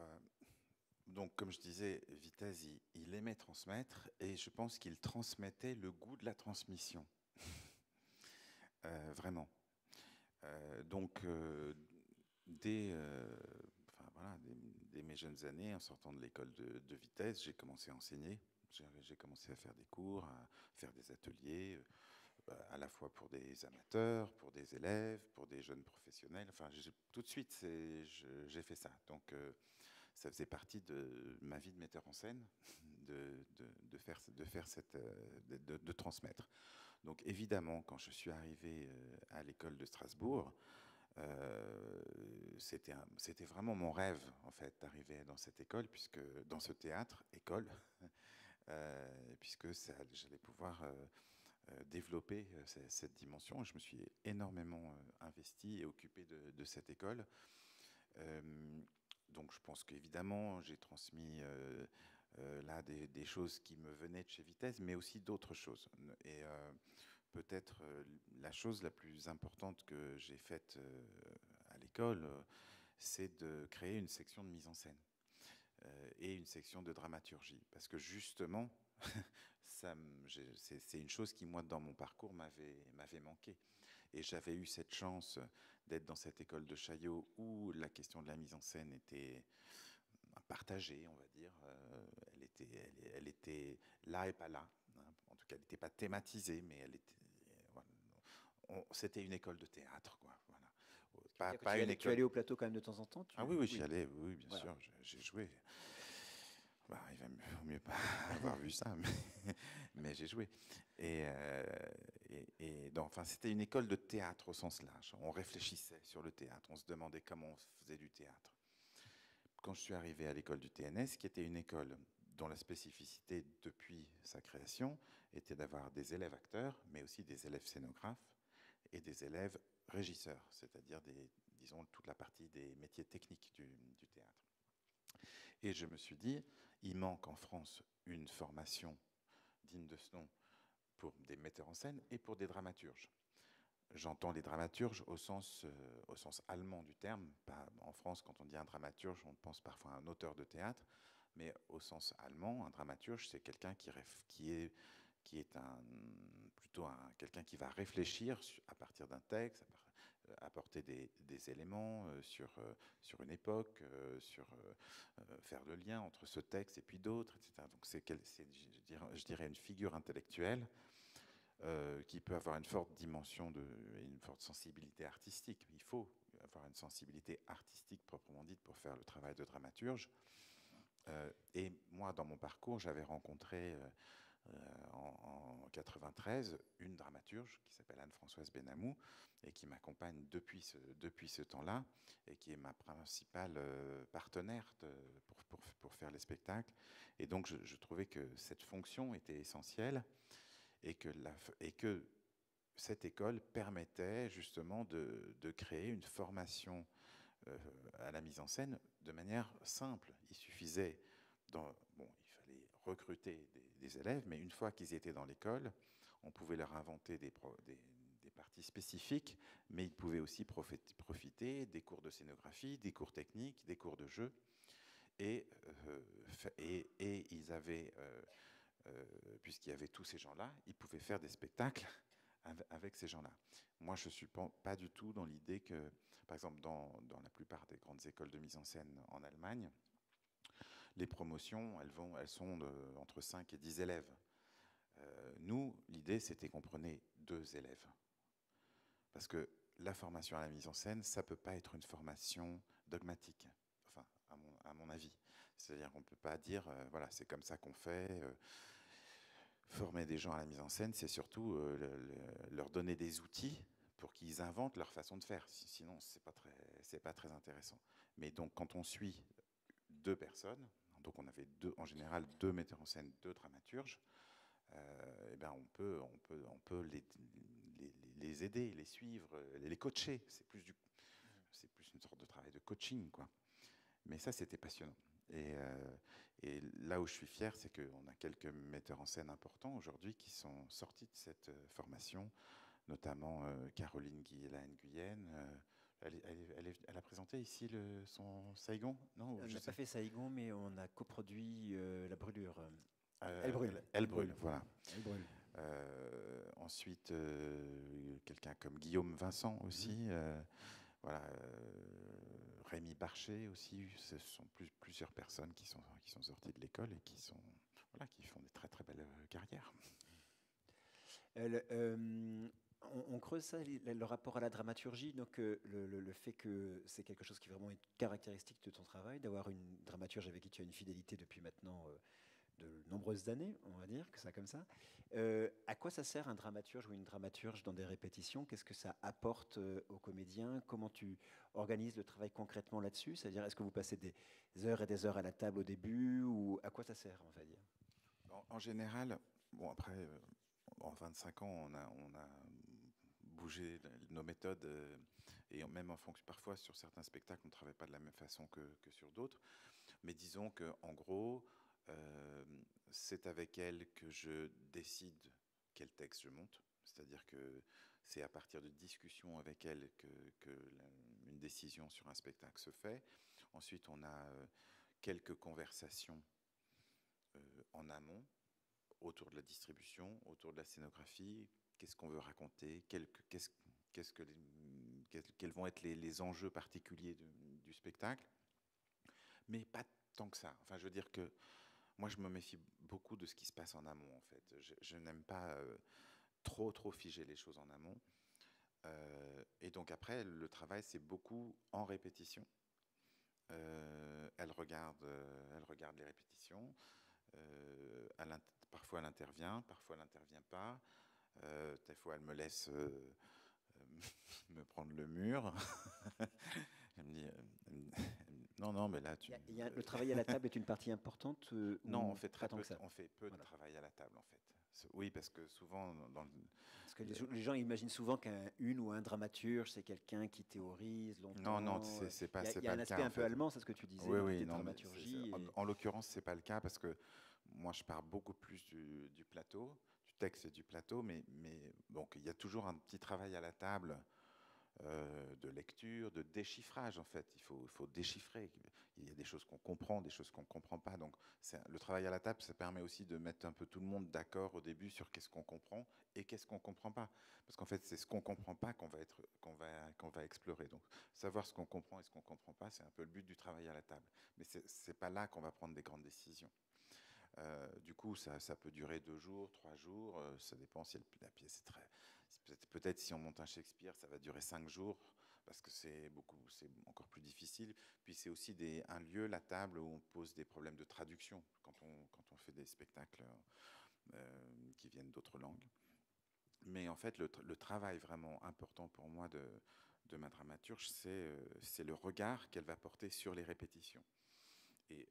Speaker 2: donc, comme je disais, Vitesse, il aimait transmettre et je pense qu'il transmettait le goût de la transmission. Vraiment. Donc, enfin, voilà, dès mes jeunes années, en sortant de l'école de Vitesse, j'ai commencé à enseigner. J'ai commencé à faire des cours, à faire des ateliers, à la fois pour des amateurs, pour des élèves, pour des jeunes professionnels. Enfin, tout de suite, j'ai fait ça. Donc, ça faisait partie de ma vie de metteur en scène, de transmettre. Donc, évidemment, quand je suis arrivé à l'école de Strasbourg, c'était vraiment mon rêve, en fait, d'arriver dans cette école, dans ce théâtre, école, puisque j'allais pouvoir développer cette dimension. Je me suis énormément investi et occupé de cette école. Donc je pense qu'évidemment, j'ai transmis là des choses qui me venaient de chez Vitesse, mais aussi d'autres choses. Et peut-être la chose la plus importante que j'ai faite à l'école, c'est de créer une section de mise en scène et une section de dramaturgie. Parce que justement, c'est une chose qui, moi, dans mon parcours, m'avait manqué. Et j'avais eu cette chance d'être dans cette école de Chaillot où la question de la mise en scène était partagée, on va dire. Elle était là et pas là. Hein. En tout cas, elle n'était pas thématisée, mais voilà. C'était une école de théâtre, quoi. Voilà. Pas une
Speaker 1: Tu
Speaker 2: école.
Speaker 1: allais au plateau quand même de temps en temps?
Speaker 2: Ah oui, oui,
Speaker 1: Oui.
Speaker 2: j'y allais, oui, bien
Speaker 1: Voilà.
Speaker 2: sûr, j'ai joué. Bah, vaut mieux pas avoir vu ça, mais j'ai joué. Enfin, c'était une école de théâtre au sens large. On réfléchissait sur le théâtre, on se demandait comment on faisait du théâtre. Quand je suis arrivé à l'école du TNS, qui était une école dont la spécificité depuis sa création était d'avoir des élèves acteurs, mais aussi des élèves scénographes et des élèves régisseurs, c'est-à-dire disons, toute la partie des métiers techniques du théâtre. Et je me suis dit, il manque en France une formation digne de ce nom pour des metteurs en scène et pour des dramaturges. J'entends les dramaturges au sens allemand du terme. Pas, en France, quand on dit un dramaturge, on pense parfois à un auteur de théâtre, mais au sens allemand, un dramaturge, c'est quelqu'un qui est plutôt quelqu'un qui va réfléchir à partir d'un texte, apporter des éléments sur une époque, faire le lien entre ce texte et puis d'autres, etc. Donc je dirais une figure intellectuelle qui peut avoir une forte dimension une forte sensibilité artistique. Il faut avoir une sensibilité artistique proprement dite pour faire le travail de dramaturge. Et moi, dans mon parcours, j'avais rencontré en 93 une dramaturge qui s'appelle Anne-Françoise Benamou et qui m'accompagne depuis ce temps-là et qui est ma principale partenaire pour faire les spectacles. Et donc, je trouvais que cette fonction était essentielle et que cette école permettait justement de créer une formation à la mise en scène de manière simple. Il suffisait, il fallait recruter des élèves, mais une fois qu'ils étaient dans l'école, on pouvait leur inventer des parties spécifiques, mais ils pouvaient aussi profiter des cours de scénographie, des cours techniques, des cours de jeu. Et ils avaient, puisqu'il y avait tous ces gens-là, ils pouvaient faire des spectacles avec ces gens-là. Moi, je ne suis pas du tout dans l'idée que, par exemple, dans la plupart des grandes écoles de mise en scène en Allemagne, les promotions, elles sont entre 5 et 10 élèves. Nous, l'idée, c'était qu'on prenait 2 élèves. Parce que la formation à la mise en scène, ça ne peut pas être une formation dogmatique, enfin, à mon avis. C'est-à-dire qu'on ne peut pas dire, voilà, c'est comme ça qu'on fait. Former des gens à la mise en scène, c'est surtout leur donner des outils pour qu'ils inventent leur façon de faire. Sinon, c'est pas très intéressant. Mais donc, quand on suit deux personnes, donc on avait en général deux metteurs en scène, deux dramaturges, eh ben on peut les aider, les suivre, les coacher. C'est plus une sorte de travail de coaching, quoi. Mais ça, c'était passionnant. Et là où je suis fier, c'est qu'on a quelques metteurs en scène importants aujourd'hui qui sont sortis de cette formation, notamment Caroline Guillaine-Guyenne. Elle a présenté ici son Saigon, non?
Speaker 1: On n'a pas fait Saigon, mais on a coproduit La Brûlure.
Speaker 2: Elle brûle, voilà.
Speaker 1: Elle brûle.
Speaker 2: Ensuite, quelqu'un comme Guillaume Vincent aussi. Voilà, Rémi Barchet aussi. Ce sont plusieurs personnes qui sont sorties de l'école et qui font des très très belles carrières.
Speaker 1: On creuse ça, le rapport à la dramaturgie, donc le fait que c'est quelque chose qui vraiment est caractéristique de ton travail, d'avoir une dramaturge avec qui tu as une fidélité depuis maintenant de nombreuses années, on va dire, que ça comme ça. À quoi ça sert un dramaturge ou une dramaturge dans des répétitions? Qu'est-ce que ça apporte aux comédiens? Comment tu organises le travail concrètement là-dessus? C'est-à-dire, est-ce que vous passez des heures et des heures à la table au début, ou à quoi ça sert, on va dire?
Speaker 2: En général, bon après, en 25 ans, on a bougé nos méthodes et même en fonction, parfois sur certains spectacles, on ne travaille pas de la même façon que sur d'autres. Mais disons qu'en gros, c'est avec elle que je décide quel texte je monte. C'est-à-dire que c'est à partir de discussions avec elle une décision sur un spectacle se fait. Ensuite, on a quelques conversations en amont, autour de la distribution, autour de la scénographie. Qu'est-ce qu'on veut raconter? Quels vont être les enjeux particuliers du spectacle? Mais pas tant que ça. Enfin, je veux dire que moi, je me méfie beaucoup de ce qui se passe en amont, en fait. Je n'aime pas trop figer les choses en amont. Et donc après, le travail, c'est beaucoup en répétition. Elle regarde les répétitions. Parfois, elle intervient, parfois, elle n'intervient pas. Des fois, elle me laisse me prendre le mur. Elle me dit, non, mais là,
Speaker 1: le travail à la table est une partie importante
Speaker 2: non,
Speaker 1: ou
Speaker 2: on fait
Speaker 1: on
Speaker 2: fait peu de travail à la table, en fait. Oui, parce que souvent,
Speaker 1: parce que les gens imaginent souvent qu'une ou un dramaturge, c'est quelqu'un qui théorise longtemps.
Speaker 2: Non, c'est pas le cas.
Speaker 1: Il y a un aspect un peu allemand, c'est ce que tu disais,
Speaker 2: Oui,
Speaker 1: dans
Speaker 2: oui,
Speaker 1: tes
Speaker 2: non,
Speaker 1: dramaturgies.
Speaker 2: en l'occurrence, c'est pas le cas parce que moi, je pars beaucoup plus du plateau, du texte et du plateau, mais donc il y a toujours un petit travail à la table de lecture, de déchiffrage en fait. Il faut déchiffrer. Il y a des choses qu'on comprend, des choses qu'on ne comprend pas. Donc le travail à la table, ça permet aussi de mettre un peu tout le monde d'accord au début sur qu'est-ce qu'on comprend et qu'est-ce qu'on ne comprend pas. Parce qu'en fait, c'est ce qu'on ne comprend pas qu'on va explorer. Donc savoir ce qu'on comprend et ce qu'on ne comprend pas, c'est un peu le but du travail à la table. Mais ce n'est pas là qu'on va prendre des grandes décisions. Du coup, ça peut durer 2 jours, 3 jours. Ça dépend si la pièce est très... Peut-être si on monte un Shakespeare, ça va durer 5 jours parce que c'est encore plus difficile. Puis c'est aussi un lieu, la table, où on pose des problèmes de traduction quand on fait des spectacles qui viennent d'autres langues. Mais en fait, le travail vraiment important pour moi de ma dramaturge, c'est le regard qu'elle va porter sur les répétitions. Et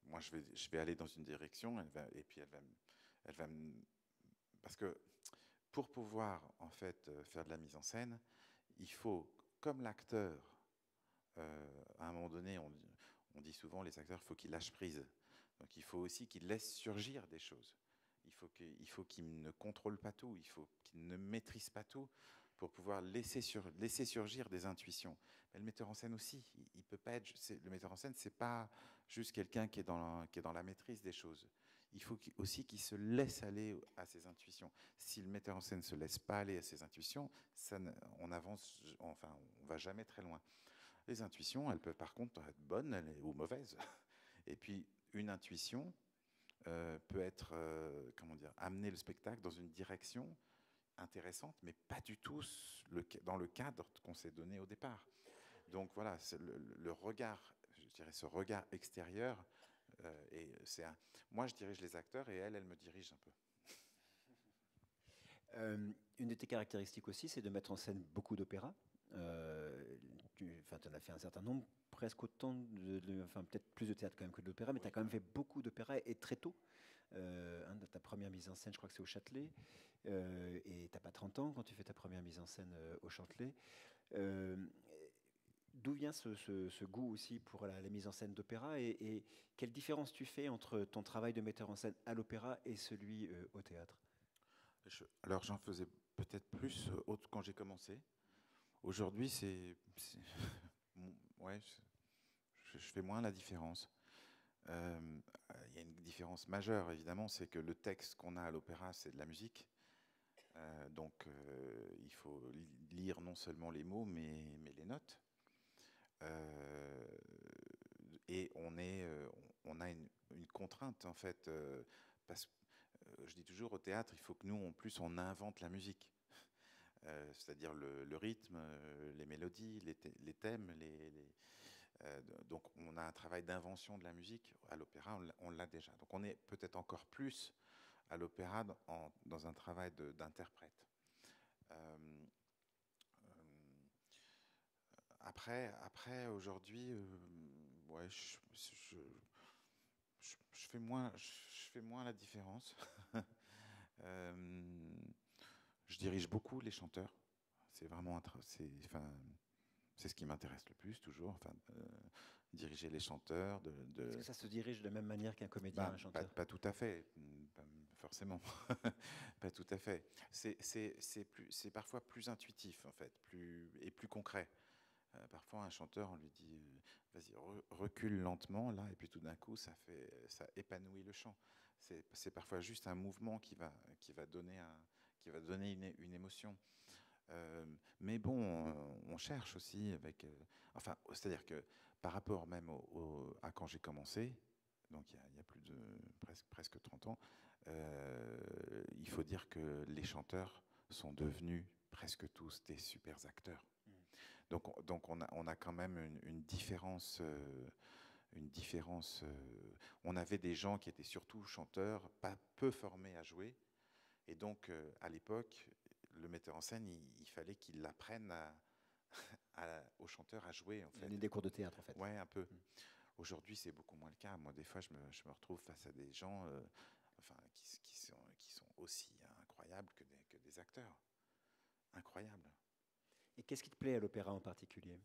Speaker 2: moi, je vais aller dans une direction, et puis elle va parce que pour pouvoir en fait faire de la mise en scène, il faut, comme l'acteur, à un moment donné, on dit souvent les acteurs, il faut qu'ils lâchent prise. Donc il faut aussi qu'ils laissent surgir des choses. Il faut qu'ils ne contrôlent pas tout, il faut qu'ils ne maîtrisent pas tout pour pouvoir laisser surgir des intuitions. Mais le metteur en scène aussi, il peut pas être. Le metteur en scène, c'est pas juste quelqu'un qui est dans la maîtrise des choses. Il faut aussi qu'il se laisse aller à ses intuitions. Si le metteur en scène ne se laisse pas aller à ses intuitions, on va jamais très loin. Les intuitions, elles peuvent par contre être bonnes ou mauvaises. Et puis, une intuition peut être, amener le spectacle dans une direction intéressante, mais pas du tout dans le cadre qu'on s'est donné au départ. Donc voilà, c'est le regard, je dirais ce regard extérieur. Moi, je dirige les acteurs et elle me dirige un peu.
Speaker 1: Une de tes caractéristiques aussi, c'est de mettre en scène beaucoup d'opéras. Tu en as fait un certain nombre, presque autant, enfin peut-être plus de théâtre quand même que d'opéra, mais tu as quand même fait beaucoup d'opéras et très tôt. Ta première mise en scène, je crois que c'est au Châtelet, et tu n'as pas 30 ans quand tu fais ta première mise en scène au Châtelet. Euh, D'où vient ce goût aussi pour la mise en scène d'opéra et quelle différence tu fais entre ton travail de metteur en scène à l'opéra et celui au théâtre?
Speaker 2: Alors j'en faisais peut-être plus quand j'ai commencé. Aujourd'hui, ouais, je fais moins la différence. Il y a une différence majeure, évidemment, c'est que le texte qu'on a à l'opéra, c'est de la musique. Donc il faut lire non seulement les mots, mais les notes. Euh, et on a une contrainte, en fait, parce que je dis toujours, au théâtre, il faut que nous, en plus, on invente la musique. C'est-à-dire le rythme, les mélodies, les thèmes. Donc on a un travail d'invention de la musique. À l'opéra, on l'a déjà. Donc on est peut-être encore plus à l'opéra dans un travail d'interprète. Euh, euh, après aujourd'hui, ouais, je fais moins la différence. Euh, je dirige beaucoup les chanteurs. C'est vraiment c'est ce qui m'intéresse le plus toujours. Diriger les chanteurs.
Speaker 1: Est-ce que ça se dirige de la même manière qu'un comédien, un chanteur?
Speaker 2: Pas tout à fait, pas forcément. Pas tout à fait. C'est parfois plus intuitif en fait, plus concret. Parfois, un chanteur, on lui dit vas-y, recule lentement, là, et puis tout d'un coup, ça épanouit le chant. C'est parfois juste un mouvement qui va donner une émotion. Mais bon, on cherche aussi avec. Enfin, c'est-à-dire que par rapport même à quand j'ai commencé, donc il y a plus de presque 30 ans, il faut dire que les chanteurs sont devenus presque tous des super acteurs. Donc on a quand même une différence. Une différence. On avait des gens qui étaient surtout chanteurs, pas peu formés à jouer. Et donc, à l'époque, le metteur en scène, il fallait qu'il apprenne aux chanteurs à jouer, en fait.
Speaker 1: Des cours de théâtre, en fait.
Speaker 2: Ouais, un peu. Aujourd'hui, c'est beaucoup moins le cas. Moi, des fois, je me retrouve face à des gens enfin, qui sont aussi incroyables que des acteurs. Incroyables.
Speaker 1: Et qu'est-ce qui te plaît à l'opéra en particulier?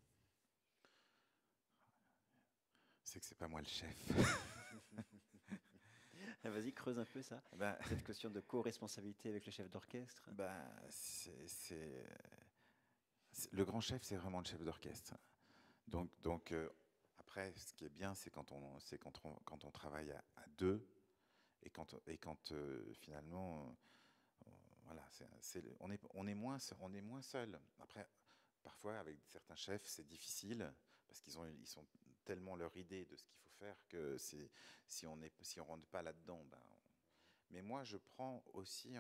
Speaker 2: C'est que c'est pas moi le chef.
Speaker 1: Vas-y, creuse un peu ça.
Speaker 2: Ben,
Speaker 1: cette question de co-responsabilité avec le chef d'orchestre.
Speaker 2: Le grand chef, c'est vraiment le chef d'orchestre. Donc après, ce qui est bien, c'est quand on travaille à deux et quand finalement, voilà, on est moins seul. Après, parfois, avec certains chefs, c'est difficile parce ils sont tellement leur idée de ce qu'il faut faire que si on rentre pas là-dedans, mais moi, je prends aussi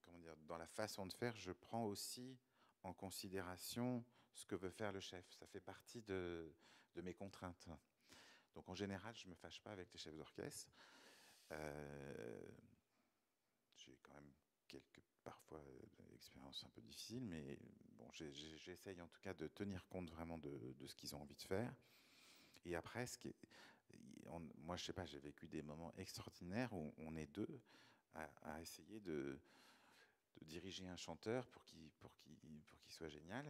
Speaker 2: comment dire, dans la façon de faire, je prends aussi en considération ce que veut faire le chef. Ça fait partie de mes contraintes. Donc en général, je ne me fâche pas avec les chefs d'orchestre. J'ai quand même parfois expériences un peu difficiles, mais bon, j'essaye en tout cas de tenir compte vraiment de ce qu'ils ont envie de faire. Et après, moi, je sais pas, j'ai vécu des moments extraordinaires où on est deux à essayer de diriger un chanteur pour qu'il soit génial.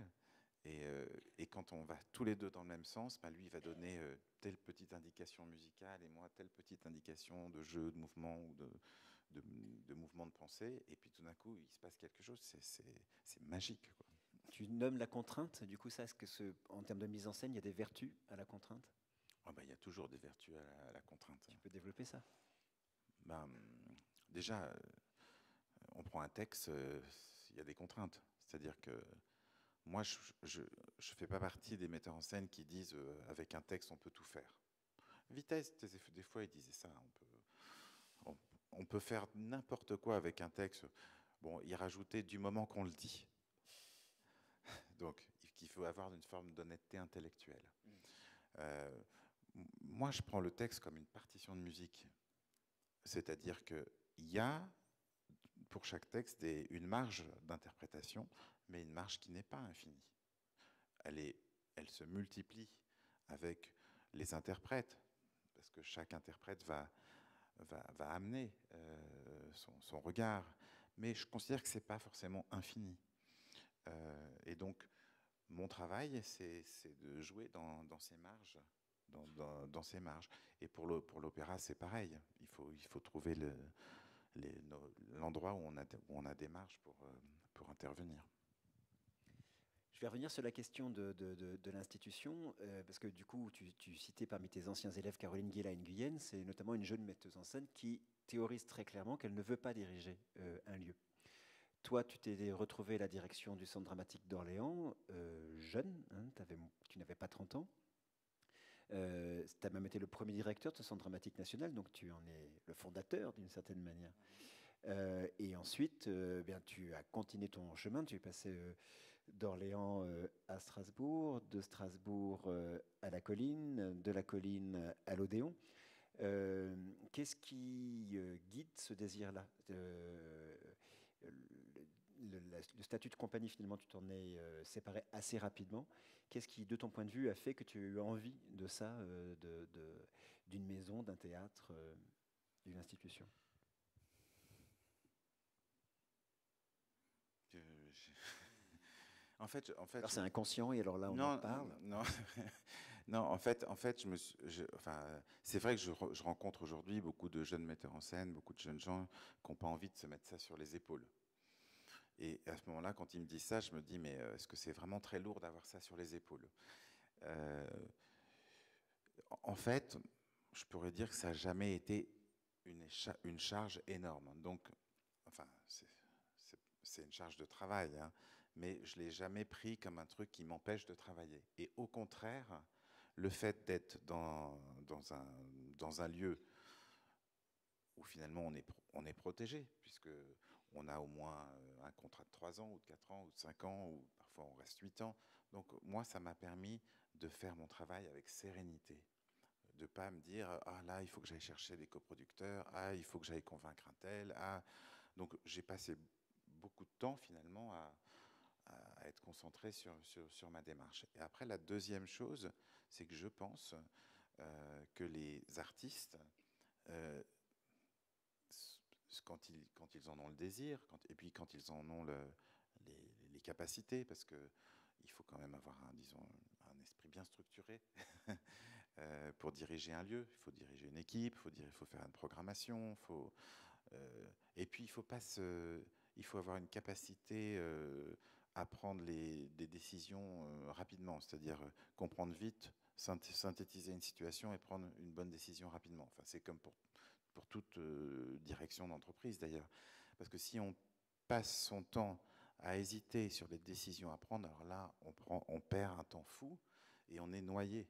Speaker 2: Et quand on va tous les deux dans le même sens, lui, il va donner telle petite indication musicale et moi, telle petite indication de jeu, de mouvement ou de mouvement de pensée. Et puis tout d'un coup, il se passe quelque chose. C'est magique, quoi.
Speaker 1: Tu nommes la contrainte. Du coup, ça, est-ce que en termes de mise en scène, il y a des vertus à la contrainte?
Speaker 2: Il y a toujours des vertus à la contrainte.
Speaker 1: Tu peux développer ça?
Speaker 2: Déjà, on prend un texte, il y a des contraintes. C'est-à-dire que moi, je ne fais pas partie des metteurs en scène qui disent avec un texte, on peut tout faire. Vitesse, des fois, ils disaient ça. On peut faire n'importe quoi avec un texte. Bon, y rajouter du moment qu'on le dit. Donc, il faut avoir une forme d'honnêteté intellectuelle. Moi, je prends le texte comme une partition de musique. C'est-à-dire qu'il y a, pour chaque texte une marge d'interprétation, mais une marge qui n'est pas infinie. Elle se multiplie avec les interprètes, parce que chaque interprète va amener son regard, mais je considère que ce n'est pas forcément infini. Et donc, mon travail, c'est de jouer dans ces marges. Dans ces marges. Et pour l'opéra, c'est pareil. Il faut trouver l'endroit où on a des marges pour intervenir.
Speaker 1: Je vais revenir sur la question de l'institution, parce que du coup, tu citais parmi tes anciens élèves Caroline Guéla-Nguyen, c'est notamment une jeune metteuse en scène qui théorise très clairement qu'elle ne veut pas diriger un lieu. Toi, tu t'es retrouvé à la direction du Centre dramatique d'Orléans, jeune, hein, tu n'avais pas 30 ans. Tu as même été le premier directeur de ce Centre dramatique national, donc tu en es le fondateur d'une certaine manière. Et ensuite, bien, tu as continué ton chemin, tu es passé d'Orléans à Strasbourg, de Strasbourg à la Colline, de la Colline à l'Odéon. Qu'est-ce qui guide ce désir-là? Le statut de compagnie, finalement, tu t'en es séparé assez rapidement. Qu'est-ce qui, de ton point de vue, a fait que tu as eu envie de ça, d'une maison, d'un théâtre, d'une institution?
Speaker 2: En fait,
Speaker 1: alors c'est inconscient et alors là on en parle.
Speaker 2: Non, en fait, c'est vrai que je rencontre aujourd'hui beaucoup de jeunes metteurs en scène, beaucoup de jeunes gens qui n'ont pas envie de se mettre ça sur les épaules. Et à ce moment-là, quand ils me disent ça, je me dis, mais est-ce que c'est vraiment très lourd d'avoir ça sur les épaules? En fait, je pourrais dire que ça n'a jamais été une charge énorme. Donc, enfin, c'est une charge de travail, hein, mais je ne l'ai jamais pris comme un truc qui m'empêche de travailler. Et au contraire, le fait d'être dans un lieu où finalement on est protégé, puisqu'on a au moins un contrat de 3 ans, ou de 4 ans, ou de 5 ans, ou parfois on reste 8 ans. Donc moi, ça m'a permis de faire mon travail avec sérénité. De ne pas me dire, ah là, il faut que j'aille chercher des coproducteurs, ah, il faut que j'aille convaincre un tel. Ah. Donc j'ai passé beaucoup de temps finalement à être concentré sur ma démarche. Et après, la deuxième chose, c'est que je pense que les artistes, quand ils en ont le désir, et puis quand ils en ont les capacités, parce qu'il faut quand même avoir disons, un esprit bien structuré pour diriger un lieu. Il faut diriger une équipe, il faut faire une programmation, et puis il faut avoir une capacité à prendre des décisions rapidement, c'est-à-dire comprendre vite, synthétiser une situation et prendre une bonne décision rapidement. Enfin, c'est comme pour toute direction d'entreprise d'ailleurs. Parce que si on passe son temps à hésiter sur les décisions à prendre, alors là, on perd un temps fou et on est noyé.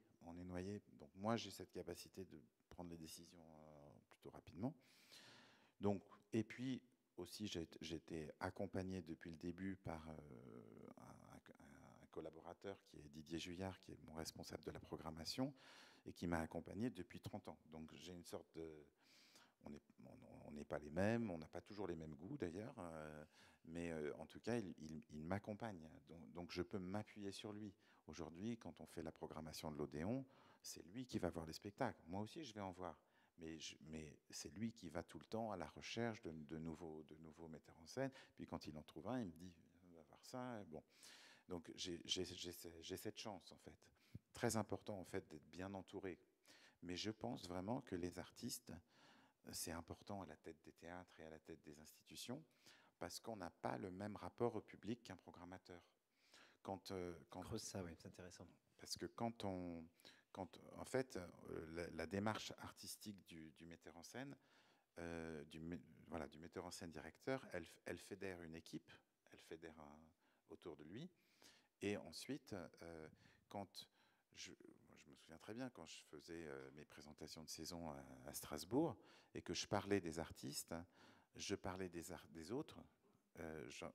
Speaker 2: Donc moi, j'ai cette capacité de prendre les décisions plutôt rapidement. Donc, et puis aussi, j'ai été accompagné depuis le début par un collaborateur qui est Didier Juillard, qui est mon responsable de la programmation et qui m'a accompagné depuis 30 ans. Donc j'ai une sorte de... On n'est pas les mêmes, on n'a pas toujours les mêmes goûts d'ailleurs, mais en tout cas, il m'accompagne. Donc je peux m'appuyer sur lui. Aujourd'hui, quand on fait la programmation de l'Odéon, c'est lui qui va voir les spectacles. Moi aussi, je vais en voir. Mais c'est lui qui va tout le temps à la recherche de nouveaux metteurs en scène. Puis quand il en trouve un, il me dit, on va voir ça. Bon. Donc j'ai cette chance, en fait. Très important, en fait, d'être bien entouré. Mais je pense vraiment que les artistes, c'est important à la tête des théâtres et à la tête des institutions, parce qu'on n'a pas le même rapport au public qu'un programmateur.
Speaker 1: Creuse ça, oui, c'est intéressant.
Speaker 2: Parce que en fait, la démarche artistique du metteur en scène, du metteur en scène directeur, elle fédère une équipe, elle fédère autour de lui. Et ensuite, je me souviens très bien quand je faisais mes présentations de saison à Strasbourg et que je parlais des artistes, je parlais des autres,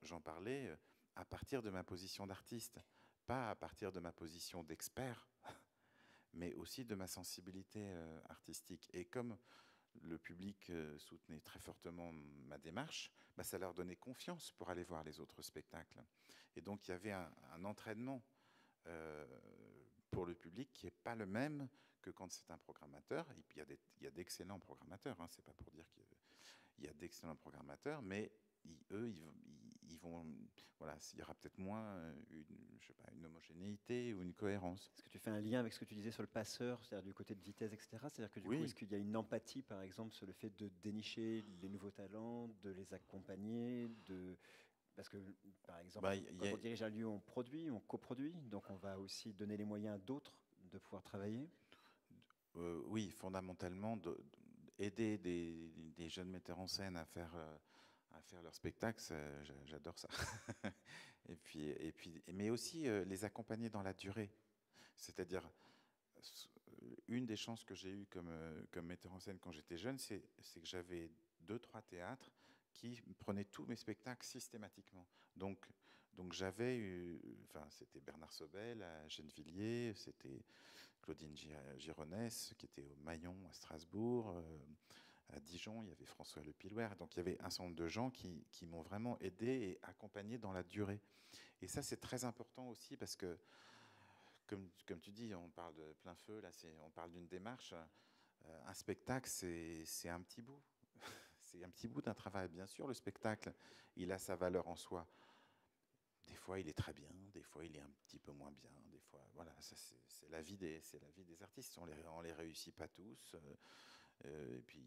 Speaker 2: j'en parlais à partir de ma position d'artiste, pas à partir de ma position d'expert, mais aussi de ma sensibilité artistique. Et comme le public soutenait très fortement ma démarche, bah, ça leur donnait confiance pour aller voir les autres spectacles. Et donc, il y avait un entraînement euh, pour le public qui n'est pas le même que quand c'est un programmateur. Et puis, il y a d'excellents programmateurs, hein, c'est pas pour dire qu'il y a d'excellents programmateurs, mais eux, ils vont, voilà, il y aura peut-être moins je sais pas, une homogénéité ou une cohérence.
Speaker 1: Est-ce que tu fais un lien avec ce que tu disais sur le passeur, c'est-à-dire du côté de vitesse, etc. C'est-à-dire que du coup,
Speaker 2: Oui,
Speaker 1: est-ce qu'il y a une empathie, par exemple, sur le fait de dénicher les nouveaux talents, de les accompagner, parce que, par exemple,
Speaker 2: bah,
Speaker 1: quand on dirige un lieu, on produit, on coproduit, donc on va aussi donner les moyens à d'autres de pouvoir travailler.
Speaker 2: oui, fondamentalement, aider des jeunes metteurs en scène à faire leur spectacle, j'adore ça. Mais aussi les accompagner dans la durée. C'est-à-dire, une des chances que j'ai eues comme metteur en scène quand j'étais jeune, c'est que j'avais 2, 3 théâtres qui prenaient tous mes spectacles systématiquement. Donc j'avais eu, enfin, c'était Bernard Sobel à Gennevilliers, c'était Claudine Gironès qui était au Maillon à Strasbourg, à Dijon, il y avait François Le Pilouer. Donc il y avait un certain nombre de gens qui m'ont vraiment aidé et accompagné dans la durée. Et ça, c'est très important aussi parce que, comme tu dis, on parle de plein feu, là, on parle d'une démarche. Un spectacle, c'est un petit bout. C'est un petit bout d'un travail. Bien sûr, le spectacle, il a sa valeur en soi. Des fois, il est très bien, des fois, il est un petit peu moins bien. Des fois, voilà, ça, c'est la vie des artistes. On les réussit pas tous. Et puis,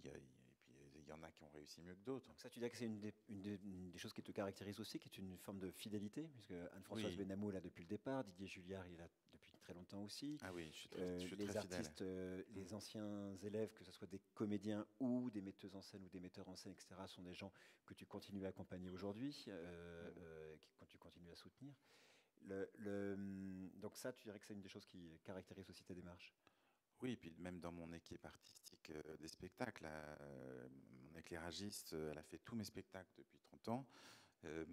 Speaker 2: il y en a qui ont réussi mieux que d'autres.
Speaker 1: Donc ça, tu dirais que c'est une des choses qui te caractérise aussi, qui est une forme de fidélité, puisque Anne-Françoise
Speaker 2: Oui.
Speaker 1: Benamou est là depuis le départ, Didier Julliard il est là depuis très longtemps aussi.
Speaker 2: Ah oui, je suis
Speaker 1: Les
Speaker 2: très fidèle.
Speaker 1: artistes,
Speaker 2: Mm.
Speaker 1: les anciens élèves, que ce soit des comédiens ou des metteuses en scène ou des metteurs en scène, etc., sont des gens que tu continues à accompagner aujourd'hui, que tu continues à soutenir. Donc ça, tu dirais que c'est une des choses qui caractérise aussi ta démarche.
Speaker 2: Oui, et puis même dans mon équipe artistique des spectacles, mon éclairagiste, elle a fait tous mes spectacles depuis 30 ans.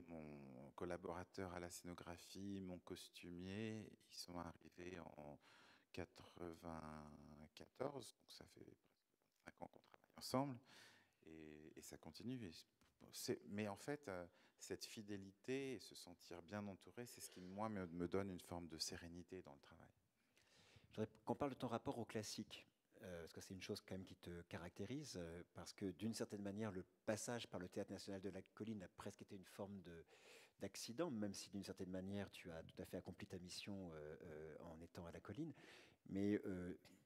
Speaker 2: Mon collaborateur à la scénographie, mon costumier, ils sont arrivés en 94, donc ça fait presque 5 ans qu'on travaille ensemble, et ça continue. Mais en fait, cette fidélité et se sentir bien entouré, c'est ce qui, moi, me donne une forme de sérénité dans le travail.
Speaker 1: Je voudrais qu'on parle de ton rapport au classique, parce que c'est une chose quand même qui te caractérise, parce que d'une certaine manière, le passage par le Théâtre national de la Colline a presque été une forme d'accident, même si d'une certaine manière, tu as tout à fait accompli ta mission en étant à la Colline. Mais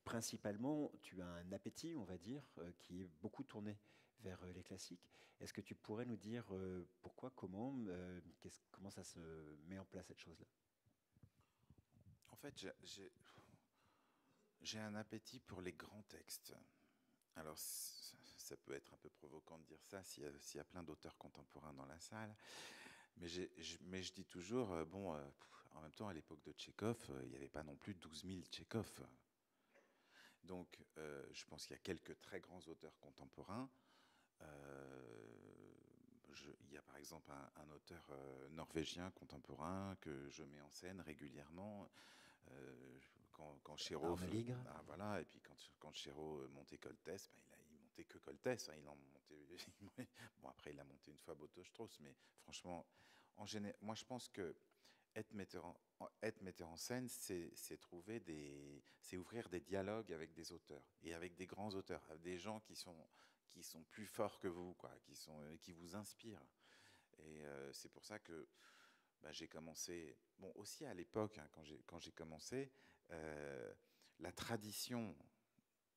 Speaker 1: principalement, tu as un appétit, on va dire, qui est beaucoup tourné vers les classiques. Est-ce que tu pourrais nous dire pourquoi, comment, comment ça se met en place cette chose-là?
Speaker 2: En fait, j'ai un appétit pour les grands textes. Alors, ça peut être un peu provocant de dire ça s'il y a plein d'auteurs contemporains dans la salle. Mais je dis toujours, bon, en même temps, à l'époque de Tchekhov, il n'y avait pas non plus 12 000 Tchekhov. Donc, je pense qu'il y a quelques très grands auteurs contemporains. Il y a par exemple un auteur norvégien contemporain que je mets en scène régulièrement. Quand Chéreau,
Speaker 1: Arme Ligre.
Speaker 2: ah, voilà, et puis quand Chéreau montait Coltès, ben, il montait que Coltès, hein, il en montait, bon après il a monté une fois Boto Strauss, mais franchement, moi je pense que être metteur en scène, c'est c'est ouvrir des dialogues avec des auteurs et avec des grands auteurs, avec des gens qui sont plus forts que vous, quoi, qui vous inspirent. Et c'est pour ça que bah, j'ai commencé, bon, aussi à l'époque, hein, quand j'ai commencé, euh, la tradition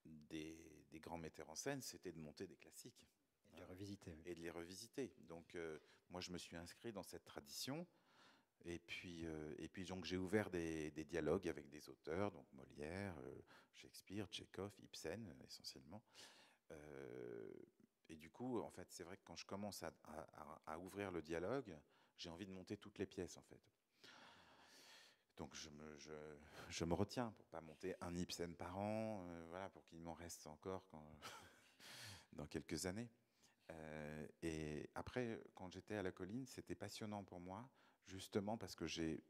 Speaker 2: des grands metteurs en scène, c'était de monter des classiques,
Speaker 1: Et de
Speaker 2: hein,
Speaker 1: les revisiter. Oui.
Speaker 2: et de les revisiter. Donc, moi, je me suis inscrit dans cette tradition. Et puis donc, j'ai ouvert des dialogues avec des auteurs, donc Molière, Shakespeare, Tchekhov, Ibsen, essentiellement. Euh, et du coup, en fait, c'est vrai que quand je commence à ouvrir le dialogue, j'ai envie de monter toutes les pièces, en fait. Donc je me retiens pour pas monter un Ibsen par an, voilà, pour qu'il m'en reste encore dans quelques années. Et après, quand j'étais à la Colline, c'était passionnant pour moi, justement parce que j'ai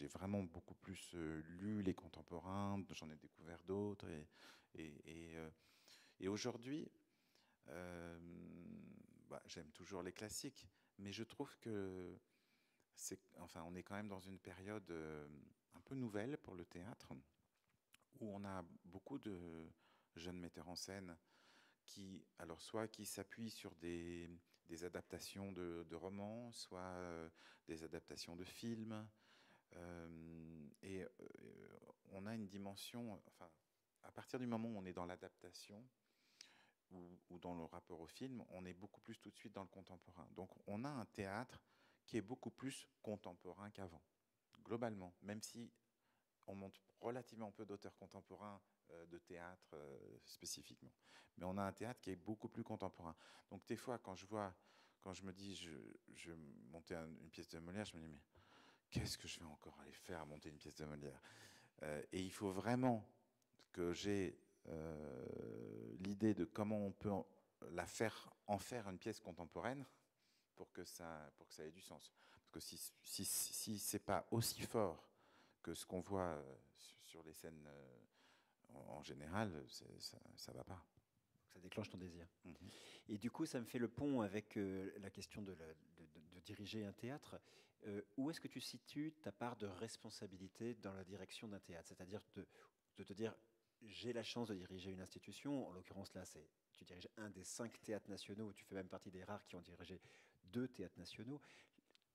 Speaker 2: vraiment beaucoup plus lu les contemporains, j'en ai découvert d'autres, et aujourd'hui, euh, bah, j'aime toujours les classiques, mais je trouve que on est quand même dans une période un peu nouvelle pour le théâtre, où on a beaucoup de jeunes metteurs en scène alors soit qui s'appuient sur des adaptations de romans, soit des adaptations de films, on a une dimension, à partir du moment où on est dans l'adaptation ou dans le rapport au film, on est beaucoup plus tout de suite dans le contemporain. Donc on a un théâtre qui est beaucoup plus contemporain qu'avant, globalement, même si on monte relativement peu d'auteurs contemporains de théâtre spécifiquement. Mais on a un théâtre qui est beaucoup plus contemporain. Donc des fois, quand je me dis, je vais monter une pièce de Molière, je me dis, mais qu'est-ce que je vais encore aller faire à monter une pièce de Molière? Et il faut vraiment que j'ai l'idée de comment on peut en faire une pièce contemporaine pour que ça ait du sens. Parce que si c'est pas aussi fort que ce qu'on voit sur les scènes en général, ça va pas.
Speaker 1: Ça déclenche ton désir.
Speaker 2: Mhm.
Speaker 1: Et du coup, ça me fait le pont avec la question de diriger un théâtre. Où est-ce que tu situes ta part de responsabilité dans la direction d'un théâtre? C'est-à-dire de te dire, j'ai la chance de diriger une institution. En l'occurrence, là, tu diriges un des 5 théâtres nationaux. Tu fais même partie des rares qui ont dirigé 2 théâtres nationaux.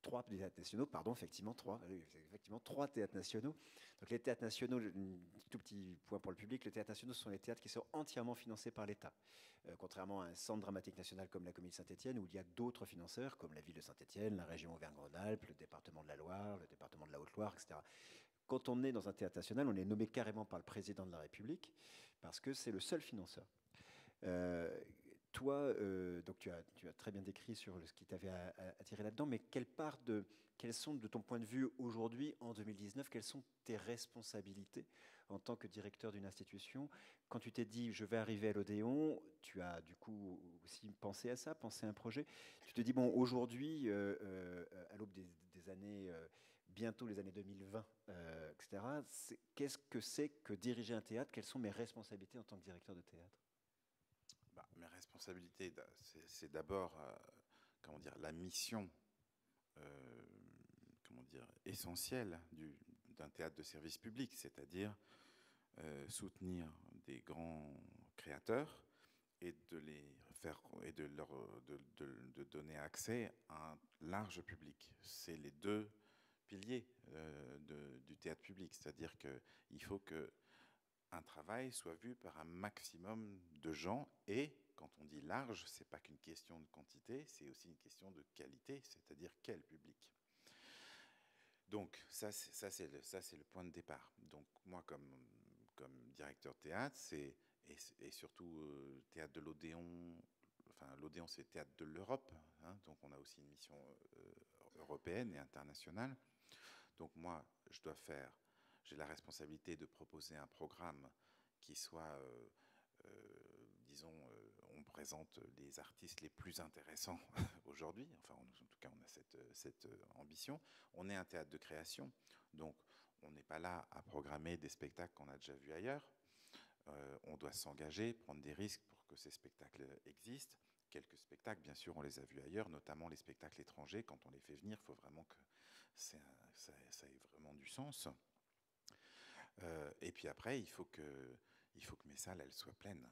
Speaker 1: 3 théâtres nationaux, pardon, effectivement 3 théâtres nationaux. Donc les théâtres nationaux, tout petit point pour le public, les théâtres nationaux sont les théâtres qui sont entièrement financés par l'État. Contrairement à un centre dramatique national comme la Comédie de Saint-Étienne, où il y a d'autres financeurs, comme la ville de Saint-Étienne, la région Auvergne-Rhône-Alpes, le département de la Loire, le département de la Haute-Loire, etc. Quand on est dans un théâtre national, on est nommé carrément par le président de la République, parce que c'est le seul financeur. Toi, donc tu as très bien décrit sur ce qui t'avait attiré là-dedans, mais quelles sont, de ton point de vue aujourd'hui, en 2019, quelles sont tes responsabilités en tant que directeur d'une institution? Quand tu t'es dit, je vais arriver à l'Odéon, tu as du coup aussi pensé à ça, pensé à un projet. Tu te dis, bon, aujourd'hui, à l'aube des années, bientôt les années 2020, etc., qu'est-ce que c'est que diriger un théâtre? Quelles sont mes responsabilités en tant que directeur de théâtre?
Speaker 2: Mes responsabilités, c'est d'abord la mission essentielle d'un théâtre de service public, c'est-à-dire soutenir des grands créateurs et de les faire et de donner accès à un large public. C'est les 2 piliers du théâtre public, c'est-à-dire qu'il faut que un travail soit vu par un maximum de gens, et quand on dit large, c'est pas qu'une question de quantité, c'est aussi une question de qualité, c'est-à-dire quel public. Donc ça c'est le point de départ. Donc moi comme directeur théâtre, et surtout théâtre de l'Odéon, l'Odéon c'est théâtre de l'Europe, hein, donc on a aussi une mission européenne et internationale. Donc moi j'ai la responsabilité de proposer un programme qui soit, on présente les artistes les plus intéressants aujourd'hui. Enfin, en tout cas, on a cette ambition. On est un théâtre de création, donc on n'est pas là à programmer des spectacles qu'on a déjà vus ailleurs. On doit s'engager, prendre des risques pour que ces spectacles existent. Quelques spectacles, bien sûr, on les a vus ailleurs, notamment les spectacles étrangers. Quand on les fait venir, il faut vraiment que ça ait vraiment du sens. Et puis après, il faut que mes salles elles soient pleines.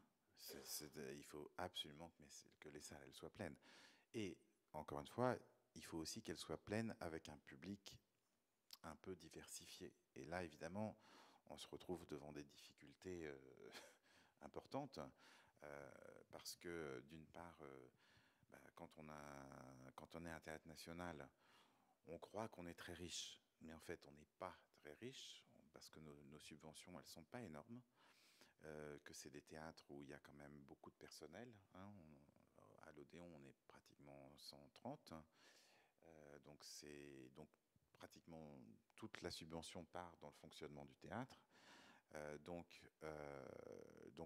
Speaker 2: Il faut absolument que les salles elles soient pleines. Et encore une fois, il faut aussi qu'elles soient pleines avec un public un peu diversifié. Et là, évidemment, on se retrouve devant des difficultés importantes, parce que d'une part, quand on est un théâtre national, on croit qu'on est très riche, mais en fait, on n'est pas très riche, parce que nos subventions, elles ne sont pas énormes, que c'est des théâtres où il y a quand même beaucoup de personnel. Hein. À l'Odéon, on est pratiquement 130. Donc pratiquement toute la subvention part dans le fonctionnement du théâtre. Donc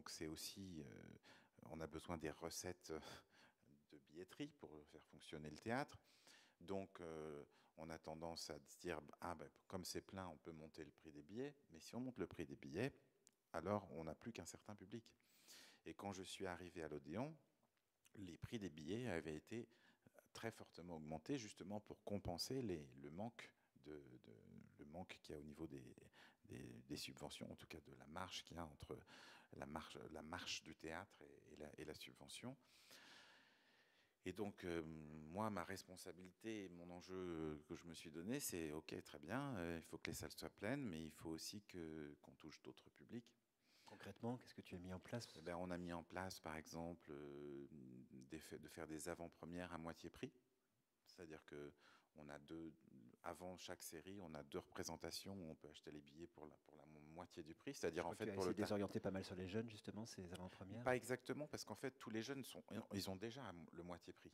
Speaker 2: c'est aussi, on a besoin des recettes de billetterie pour faire fonctionner le théâtre. Donc on a tendance à se dire, comme c'est plein, on peut monter le prix des billets. Mais si on monte le prix des billets, alors on n'a plus qu'un certain public. Et quand je suis arrivé à l'Odéon, les prix des billets avaient été très fortement augmenté, justement pour compenser le manque le manque qu'il y a au niveau des subventions, en tout cas de la marge qu'il y a entre la marche du théâtre et la subvention. Et donc, moi, ma responsabilité et mon enjeu que je me suis donné, c'est ok, très bien, il faut que les salles soient pleines, mais il faut aussi qu'on touche d'autres publics.
Speaker 1: Concrètement, qu'est-ce que tu as mis en place?
Speaker 2: Eh ben, on a mis en place, par exemple, de faire des avant-premières à moitié prix. C'est-à-dire que on a avant chaque série, on a 2 représentations où on peut acheter les billets pour la moitié du prix. C'est-à-dire, en fait,
Speaker 1: Tu as
Speaker 2: pour le
Speaker 1: essayé de les orienter pas mal sur les jeunes, justement, ces avant-premières?
Speaker 2: Pas exactement, parce qu'en fait, tous les jeunes ils ont déjà le moitié prix.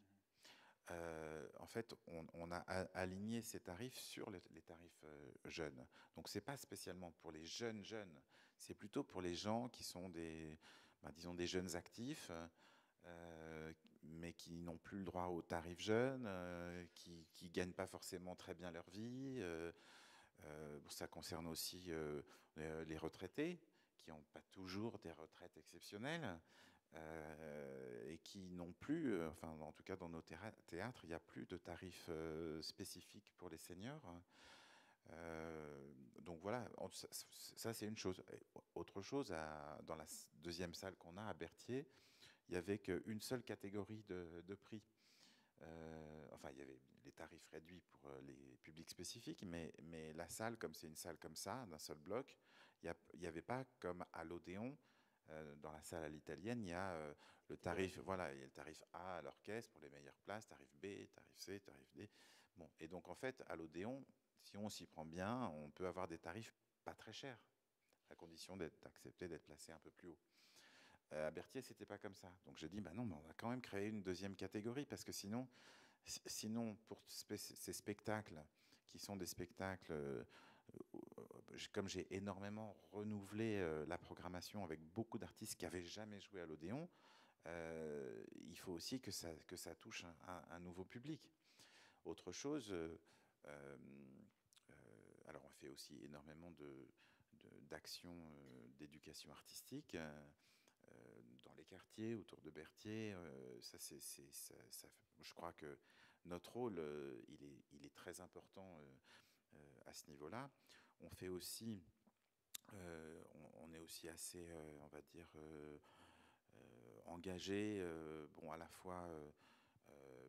Speaker 2: En fait, on a aligné ces tarifs sur les tarifs jeunes. Donc, c'est pas spécialement pour les jeunes, c'est plutôt pour les gens qui sont disons des jeunes actifs, mais qui n'ont plus le droit aux tarifs jeunes, qui gagnent pas forcément très bien leur vie. Ça concerne aussi les retraités, qui n'ont pas toujours des retraites exceptionnelles. Et qui n'ont plus, enfin en tout cas dans nos théâtres, il n'y a plus de tarifs spécifiques pour les seniors. Donc voilà, ça c'est une chose. Autre chose, dans la deuxième salle qu'on a à Berthier, il n'y avait qu'une seule catégorie de prix. Enfin, il y avait les tarifs réduits pour les publics spécifiques, mais la salle, comme c'est une salle comme ça, d'un seul bloc, il n'y avait pas comme à l'Odéon. Dans la salle à l'italienne, il y a le tarif, voilà, il y a le tarif A à l'orchestre pour les meilleures places, tarif B, tarif C, tarif D. Bon, et donc en fait, à l'Odéon, si on s'y prend bien, on peut avoir des tarifs pas très chers, à condition d'être accepté, d'être placé un peu plus haut. À Berthier, c'était pas comme ça. Donc j'ai dit, bah non, mais on va quand même créer une deuxième catégorie, parce que sinon pour ces spectacles, qui sont des spectacles, comme j'ai énormément renouvelé la programmation avec beaucoup d'artistes qui n'avaient jamais joué à l'Odéon, il faut aussi que ça touche un nouveau public. Autre chose, alors on fait aussi énormément d'actions d'éducation artistique dans les quartiers autour de Berthier. Je crois que notre rôle, il est très important à ce niveau-là. On fait aussi, on est aussi assez, on va dire, engagé, bon, à la fois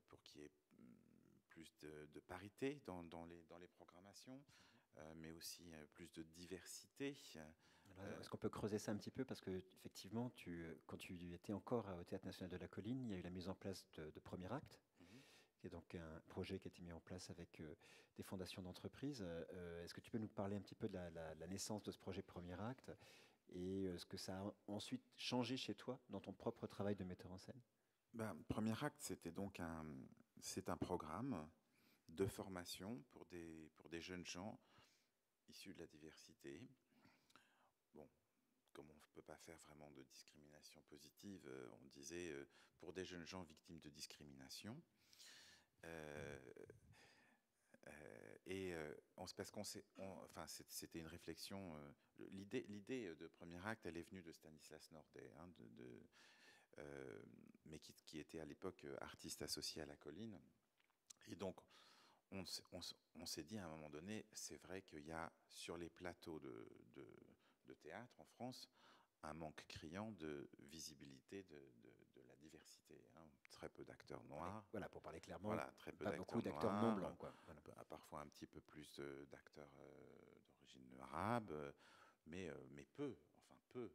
Speaker 2: pour qu'il y ait plus de parité dans les programmations, mais aussi plus de diversité.
Speaker 1: Est-ce qu'on peut creuser ça un petit peu? Parce que effectivement, quand tu étais encore au Théâtre National de la Colline, il y a eu la mise en place de Premier Acte, qui est donc un projet qui a été mis en place avec des fondations d'entreprises. Est-ce que tu peux nous parler un petit peu de la naissance de ce projet Premier Acte et ce que ça a ensuite changé chez toi dans ton propre travail de metteur en scène?
Speaker 2: Premier Acte, c'est un programme de formation pour des jeunes gens issus de la diversité. Bon, comme on ne peut pas faire vraiment de discrimination positive, on disait pour des jeunes gens victimes de discrimination. Parce enfin, c'était une réflexion. L'idée de Premier Acte, elle est venue de Stanislas Nordet, hein, mais qui était à l'époque artiste associé à la Colline. Et donc, on s'est dit à un moment donné, c'est vrai qu'il y a sur les plateaux de théâtre en France un manque criant de visibilité de la diversité. Hein. Très peu d'acteurs noirs.
Speaker 1: Voilà, pour parler clairement,
Speaker 2: voilà, très peu
Speaker 1: pas beaucoup d'acteurs non blancs. Quoi. Voilà.
Speaker 2: Parfois un petit peu plus d'acteurs d'origine arabe, mais peu, enfin peu.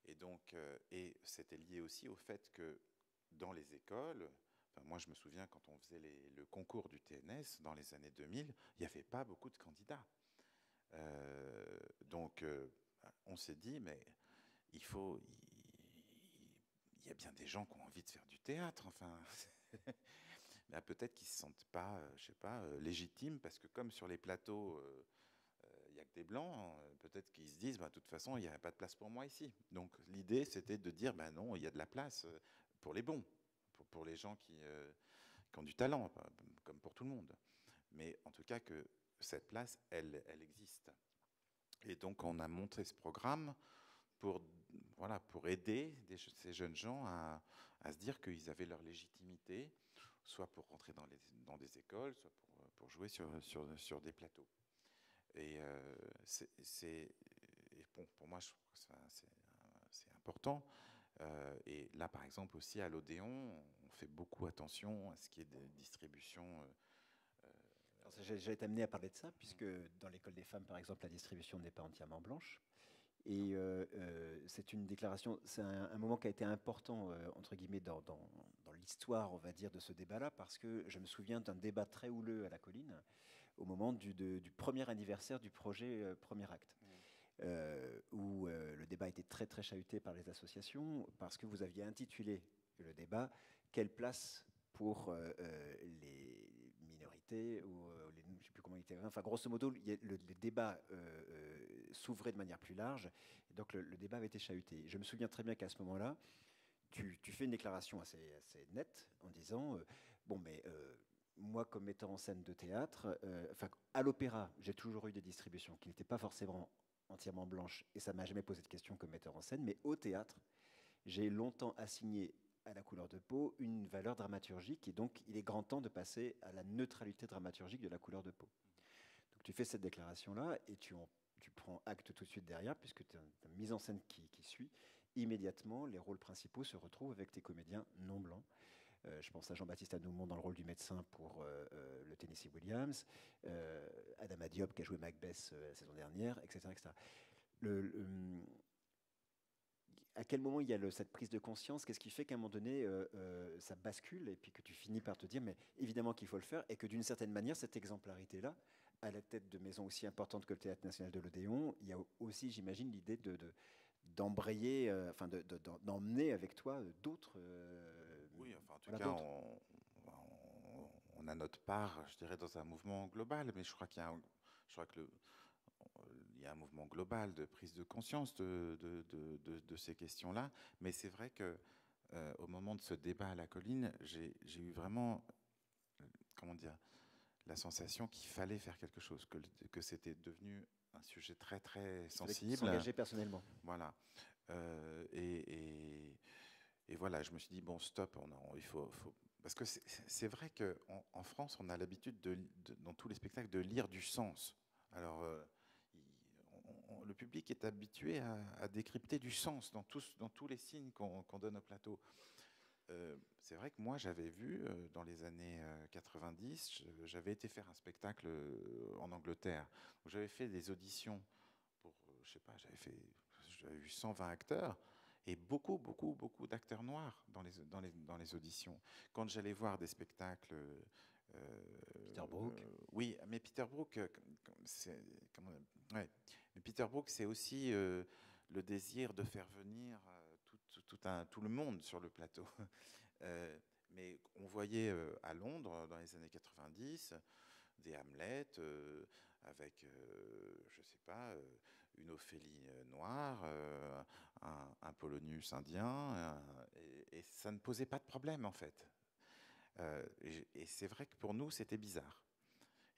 Speaker 2: Et donc, et c'était lié aussi au fait que dans les écoles, moi je me souviens quand on faisait le concours du TNS dans les années 2000, il n'y avait pas beaucoup de candidats. Donc on s'est dit, mais il y a bien des gens qui ont envie de faire du théâtre, enfin. Peut-être qu'ils ne se sentent pas, je sais pas, légitimes, parce que comme sur les plateaux, il n'y a que des blancs, hein, peut-être qu'ils se disent, de toute façon, il n'y a pas de place pour moi ici. Donc l'idée, c'était de dire, non, il y a de la place pour les bons, pour les gens qui ont du talent, comme pour tout le monde. Mais en tout cas, que cette place, elle existe. Et donc, on a monté ce programme pour aider ces jeunes gens à se dire qu'ils avaient leur légitimité, soit pour rentrer dans des écoles, soit pour jouer sur des plateaux. Et, et bon, pour moi, je trouve que c'est important. Et là, par exemple, aussi à l'Odéon, on fait beaucoup attention à ce qui est de distribution.
Speaker 1: J'ai été amené à parler de ça, puisque dans l'école des femmes, par exemple, la distribution n'est pas entièrement blanche. Et c'est une déclaration, c'est un moment qui a été important, entre guillemets, dans l'histoire, on va dire, de ce débat-là, parce que je me souviens d'un débat très houleux à la Colline, au moment du premier anniversaire du projet Premier Acte, où le débat était très, très chahuté par les associations, parce que vous aviez intitulé le débat « Quelle place pour les minorités ?» ou je ne sais plus comment il était. Enfin, grosso modo, le débat s'ouvrait de manière plus large, et donc le débat avait été chahuté. Je me souviens très bien qu'à ce moment-là, tu fais une déclaration assez nette en disant bon, mais moi, comme metteur en scène de théâtre, à l'opéra, j'ai toujours eu des distributions qui n'étaient pas forcément entièrement blanches, et ça ne m'a jamais posé de question comme metteur en scène, mais au théâtre, j'ai longtemps assigné à la couleur de peau une valeur dramaturgique, et donc il est grand temps de passer à la neutralité dramaturgique de la couleur de peau. Donc tu fais cette déclaration-là, et tu prends acte tout de suite derrière, puisque tu as une mise en scène qui suit. Immédiatement, les rôles principaux se retrouvent avec tes comédiens non blancs. Je pense à Jean-Baptiste Anoumont dans le rôle du médecin pour le Tennessee Williams, Adama Diop qui a joué Macbeth la saison dernière, etc. etc. À quel moment il y a cette prise de conscience? Qu'est-ce qui fait qu'à un moment donné, ça bascule et puis que tu finis par te dire, mais évidemment qu'il faut le faire, et que d'une certaine manière, cette exemplarité-là, à la tête de maisons aussi importantes que le Théâtre National de l'Odéon, il y a aussi, j'imagine, l'idée d'embrayer, d'emmener avec toi d'autres.
Speaker 2: Oui, enfin, en tout cas, on a notre part, je dirais, dans un mouvement global, mais je crois qu'il y a il y a un mouvement global de prise de conscience de ces questions-là. Mais c'est vrai que au moment de ce débat à la Colline, j'ai eu vraiment, comment dire, la sensation qu'il fallait faire quelque chose, que c'était devenu un sujet très très sensible.
Speaker 1: S'engager personnellement.
Speaker 2: Voilà. Et voilà, je me suis dit, bon, stop, il faut. Parce que c'est vrai qu'en France, on a l'habitude, dans tous les spectacles, de lire du sens. Alors, le public est habitué à décrypter du sens dans tous les signes qu'on donne au plateau. C'est vrai que moi, j'avais vu, dans les années 90, j'avais été faire un spectacle en Angleterre. J'avais fait des auditions pour, je sais pas, j'avais vu 120 acteurs. Et beaucoup, beaucoup, beaucoup d'acteurs noirs dans les auditions. Quand j'allais voir des spectacles...
Speaker 1: Peter Brook.
Speaker 2: Oui, mais Peter Brook, ouais. Mais Peter Brook, c'est aussi le désir de faire venir tout le monde sur le plateau. Mais on voyait à Londres, dans les années 90, des Hamlet avec, je sais pas, une Ophélie noire, un Polonius indien, et ça ne posait pas de problème en fait. Et c'est vrai que pour nous, c'était bizarre.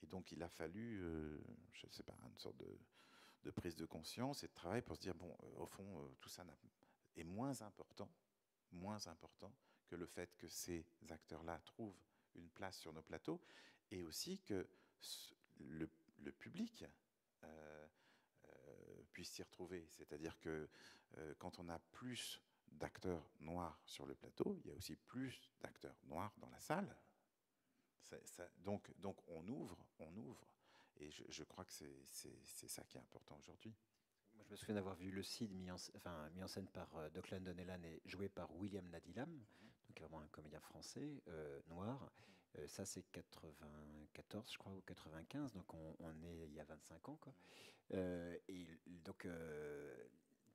Speaker 2: Et donc il a fallu, je ne sais pas, une sorte de prise de conscience et de travail pour se dire, bon, au fond, tout ça est moins important que le fait que ces acteurs-là trouvent une place sur nos plateaux, et aussi que le public puisse s'y retrouver. C'est-à-dire que quand on a plus d'acteurs noirs sur le plateau, il y a aussi plus d'acteurs noirs dans la salle. Donc on ouvre. Et je crois que c'est ça qui est important aujourd'hui.
Speaker 1: Moi, je me souviens d'avoir vu Le Cid mis en scène par Declan Donnellan et joué par William Nadilam, donc vraiment un comédien français noir. Ça, c'est 94, je crois, ou 95, donc on est il y a 25 ans, quoi. Et donc,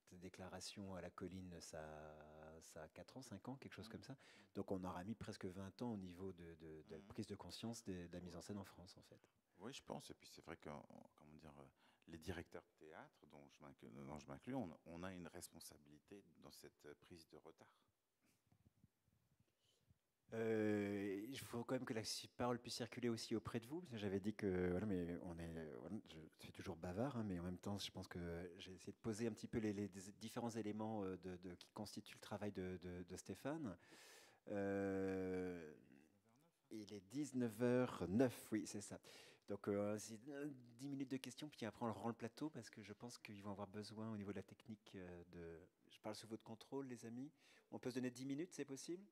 Speaker 1: cette déclaration à la Colline, ça a 4 ans, 5 ans, quelque chose comme ça. Donc, on aura mis presque 20 ans au niveau de la prise de conscience de la mise en scène en France, en fait.
Speaker 2: Oui, je pense. Et puis, c'est vrai que, comment dire, les directeurs de théâtre, dont je m'inclus, on a une responsabilité dans cette prise de retard.
Speaker 1: Il faut quand même que la parole puisse circuler aussi auprès de vous, parce que j'avais dit que voilà, mais je suis toujours bavard, hein, mais en même temps, je pense que j'ai essayé de poser un petit peu les différents éléments qui constituent le travail de Stéphane. Il est 19h09, oui, c'est ça. Donc, c'est 10 minutes de questions, puis après on rend le plateau parce que je pense qu'ils vont avoir besoin au niveau de la technique de. Je parle sous votre contrôle, les amis. On peut se donner 10 minutes, c'est possible?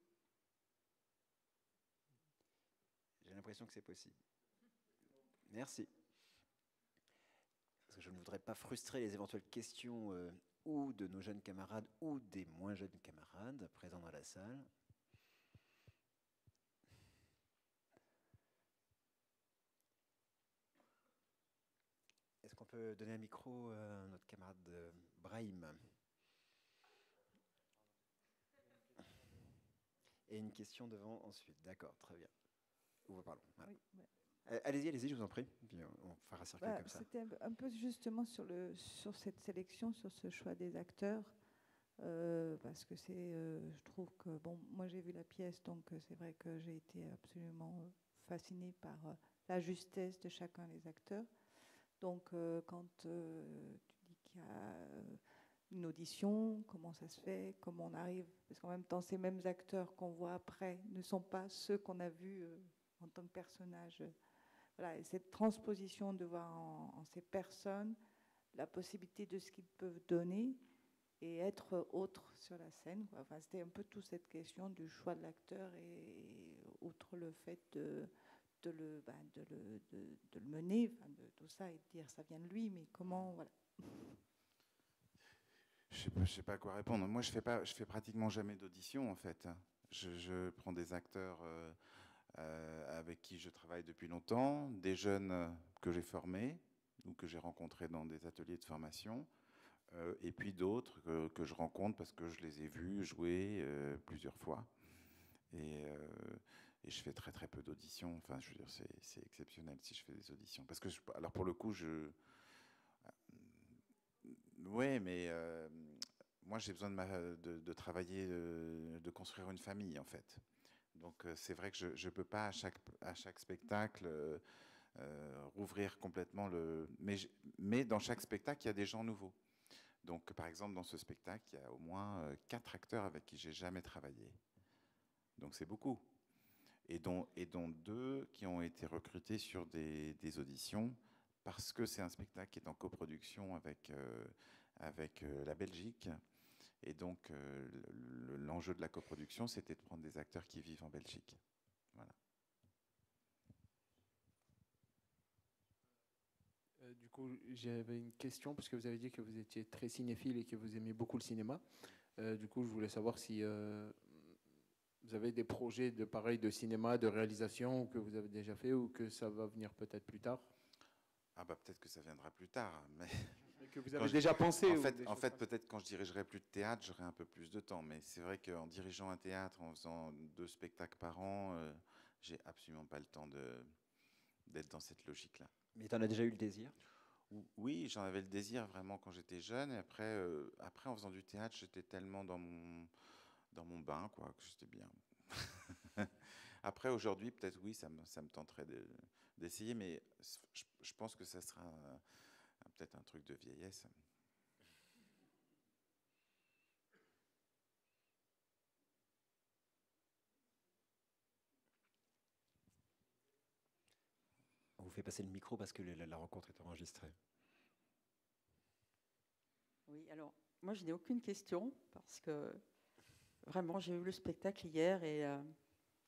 Speaker 1: J'ai l'impression que c'est possible. Merci. Parce que je ne voudrais pas frustrer les éventuelles questions ou de nos jeunes camarades ou des moins jeunes camarades présents dans la salle. Est-ce qu'on peut donner un micro à notre camarade Brahim? Et une question devant ensuite. D'accord, très bien. Pardon. Voilà.
Speaker 3: Oui, ouais.
Speaker 1: Allez-y, allez-y, je vous en prie. Puis on fera circuler comme ça.
Speaker 3: C'était un peu justement sur cette sélection, sur ce choix des acteurs, parce que je trouve que, bon, moi j'ai vu la pièce, donc c'est vrai que j'ai été absolument fascinée par la justesse de chacun des acteurs. Donc quand tu dis qu'il y a une audition, comment ça se fait, comment on arrive, parce qu'en même temps ces mêmes acteurs qu'on voit après ne sont pas ceux qu'on a vus en tant que personnages. Voilà, et cette transposition de voir en ces personnes la possibilité de ce qu'ils peuvent donner et être autres sur la scène. Enfin, c'était un peu toute cette question du choix de l'acteur et outre le fait de le mener, enfin, de tout ça et de dire ça vient de lui, mais comment, voilà.
Speaker 2: Je sais pas à quoi répondre. Moi, je fais pratiquement jamais d'audition en fait. Je prends des acteurs avec qui je travaille depuis longtemps, des jeunes que j'ai formés ou que j'ai rencontrés dans des ateliers de formation, et puis d'autres que je rencontre parce que je les ai vus jouer plusieurs fois. Et je fais très très peu d'auditions. Enfin, je veux dire, c'est exceptionnel si je fais des auditions. Parce que, alors pour le coup, ouais, mais moi j'ai besoin de travailler, de construire une famille en fait. Donc c'est vrai que je ne peux pas à chaque spectacle rouvrir complètement le. Mais dans chaque spectacle, il y a des gens nouveaux. Donc par exemple, dans ce spectacle, il y a au moins 4 acteurs avec qui j'ai jamais travaillé. Donc c'est beaucoup. Et dont 2 qui ont été recrutés sur des auditions parce que c'est un spectacle qui est en coproduction avec la Belgique. Et donc, l'enjeu de la coproduction, c'était de prendre des acteurs qui vivent en Belgique. Voilà.
Speaker 4: Du coup, j'avais une question, parce que vous avez dit que vous étiez très cinéphile et que vous aimiez beaucoup le cinéma. Du coup, je voulais savoir si vous avez des projets de cinéma, de réalisation que vous avez déjà fait ou que ça va venir peut-être plus tard.
Speaker 2: Ah bah peut-être que ça viendra plus tard, mais
Speaker 4: que vous avez déjà pensé.
Speaker 2: En fait, peut-être quand je dirigerai plus de théâtre, j'aurai un peu plus de temps. Mais c'est vrai qu'en dirigeant un théâtre, en faisant 2 spectacles par an, j'ai absolument pas le temps d'être dans cette logique-là.
Speaker 1: Mais tu en as déjà eu le désir?
Speaker 2: Oui, j'en avais le désir vraiment quand j'étais jeune. Et après, en faisant du théâtre, j'étais tellement dans mon bain, quoi, que j'étais bien. Après, aujourd'hui, peut-être oui, ça me tenterait d'essayer, mais je pense que ça sera peut-être un truc de vieillesse.
Speaker 1: On vous fait passer le micro parce que la rencontre est enregistrée.
Speaker 5: Oui, alors moi je n'ai aucune question parce que vraiment j'ai vu le spectacle hier et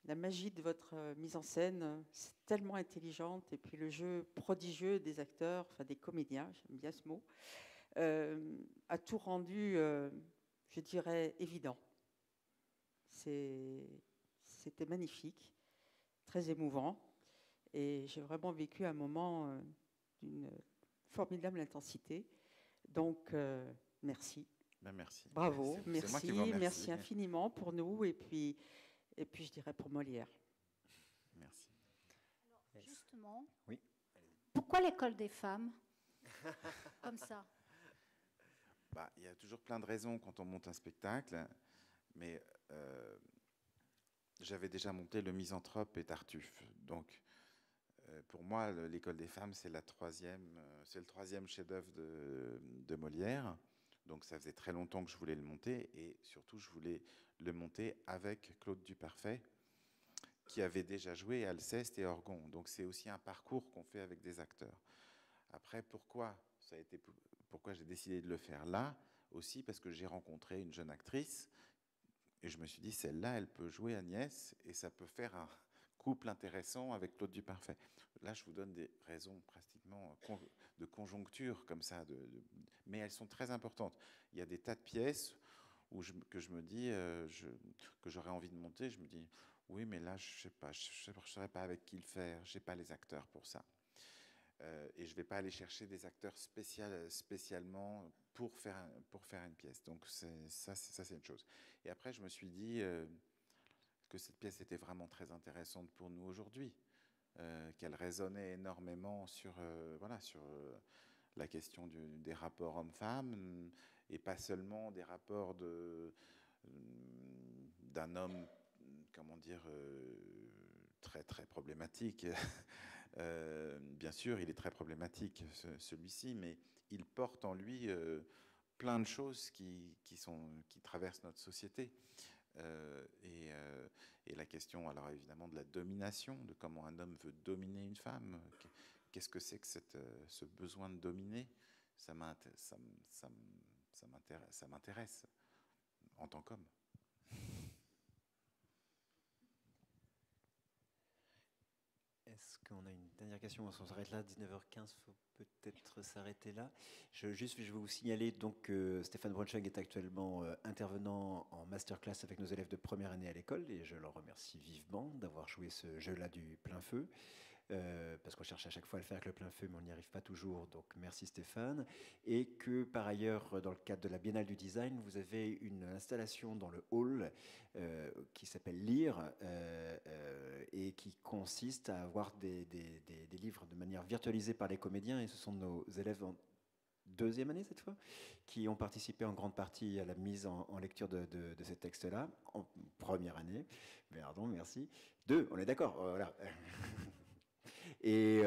Speaker 5: la magie de votre mise en scène, c'est tellement intelligente et puis le jeu prodigieux des acteurs, enfin des comédiens, j'aime bien ce mot, a tout rendu, je dirais, évident. C'était magnifique, très émouvant et j'ai vraiment vécu un moment d'une formidable intensité. Donc, merci.
Speaker 2: Ben merci.
Speaker 5: Bravo,
Speaker 2: c'est moi qui vous
Speaker 5: merci,
Speaker 2: remercie.
Speaker 5: merci infiniment pour nous et puis je dirais pour Molière.
Speaker 2: Merci.
Speaker 6: Alors, justement,
Speaker 1: oui.
Speaker 6: Pourquoi l'école des femmes comme ça?
Speaker 2: Bah, il y a toujours plein de raisons quand on monte un spectacle, mais j'avais déjà monté Le Misanthrope et Tartuffe. Donc, pour moi, l'école des femmes, c'est le 3e chef-d'œuvre de Molière. Donc, ça faisait très longtemps que je voulais le monter, et surtout, je voulais le monter avec Claude Duparfait, qui avaient déjà joué Alceste et Orgon. Donc c'est aussi un parcours qu'on fait avec des acteurs. Après, pourquoi j'ai décidé de le faire là? Aussi parce que j'ai rencontré une jeune actrice et je me suis dit, celle-là, elle peut jouer Agnès et ça peut faire un couple intéressant avec Claude Duparfait. Là, je vous donne des raisons pratiquement de conjoncture comme ça, mais elles sont très importantes. Il y a des tas de pièces que je me dis, que j'aurais envie de monter. Je me dis, oui, mais là, je sais pas, je ne saurais pas avec qui le faire. J'ai pas les acteurs pour ça. Et je ne vais pas aller chercher des acteurs spécialement pour faire une pièce. Donc ça, c'est une chose. Et après, je me suis dit que cette pièce était vraiment très intéressante pour nous aujourd'hui, qu'elle résonnait énormément sur la question des rapports hommes-femmes, et pas seulement des rapports d'un homme, comment dire, très très problématique. Bien sûr, il est très problématique, celui-ci, mais il porte en lui plein de choses qui traversent notre société. Et la question, alors évidemment, de la domination, de comment un homme veut dominer une femme. Qu'est-ce que c'est que ce besoin de dominer? Ça m'intéresse en tant qu'homme.
Speaker 1: Est-ce qu'on a une dernière question? On s'arrête là, 19h15, il faut peut-être s'arrêter là. Je vais vous signaler donc que Stéphane Braunschweig est actuellement intervenant en masterclass avec nos élèves de première année à l'école, et je leur remercie vivement d'avoir joué ce jeu-là du plein feu. Parce qu'on cherche à chaque fois à le faire avec le plein feu, mais on n'y arrive pas toujours, donc merci Stéphane. Et que par ailleurs, dans le cadre de la Biennale du Design, vous avez une installation dans le hall qui s'appelle Lire, et qui consiste à avoir des livres de manière virtualisée par les comédiens, et ce sont nos élèves en deuxième année cette fois, qui ont participé en grande partie à la mise en lecture de ces textes-là, en première année. Pardon, merci. 2, on est d'accord, voilà. Et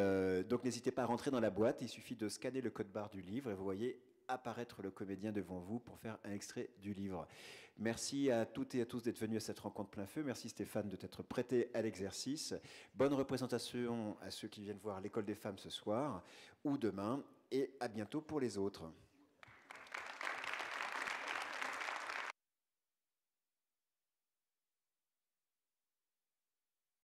Speaker 1: donc n'hésitez pas à rentrer dans la boîte, il suffit de scanner le code barre du livre et vous voyez apparaître le comédien devant vous pour faire un extrait du livre. Merci à toutes et à tous d'être venus à cette rencontre plein feu. Merci Stéphane de t'être prêté à l'exercice. Bonne représentation à ceux qui viennent voir l'École des femmes ce soir ou demain, et à bientôt pour les autres.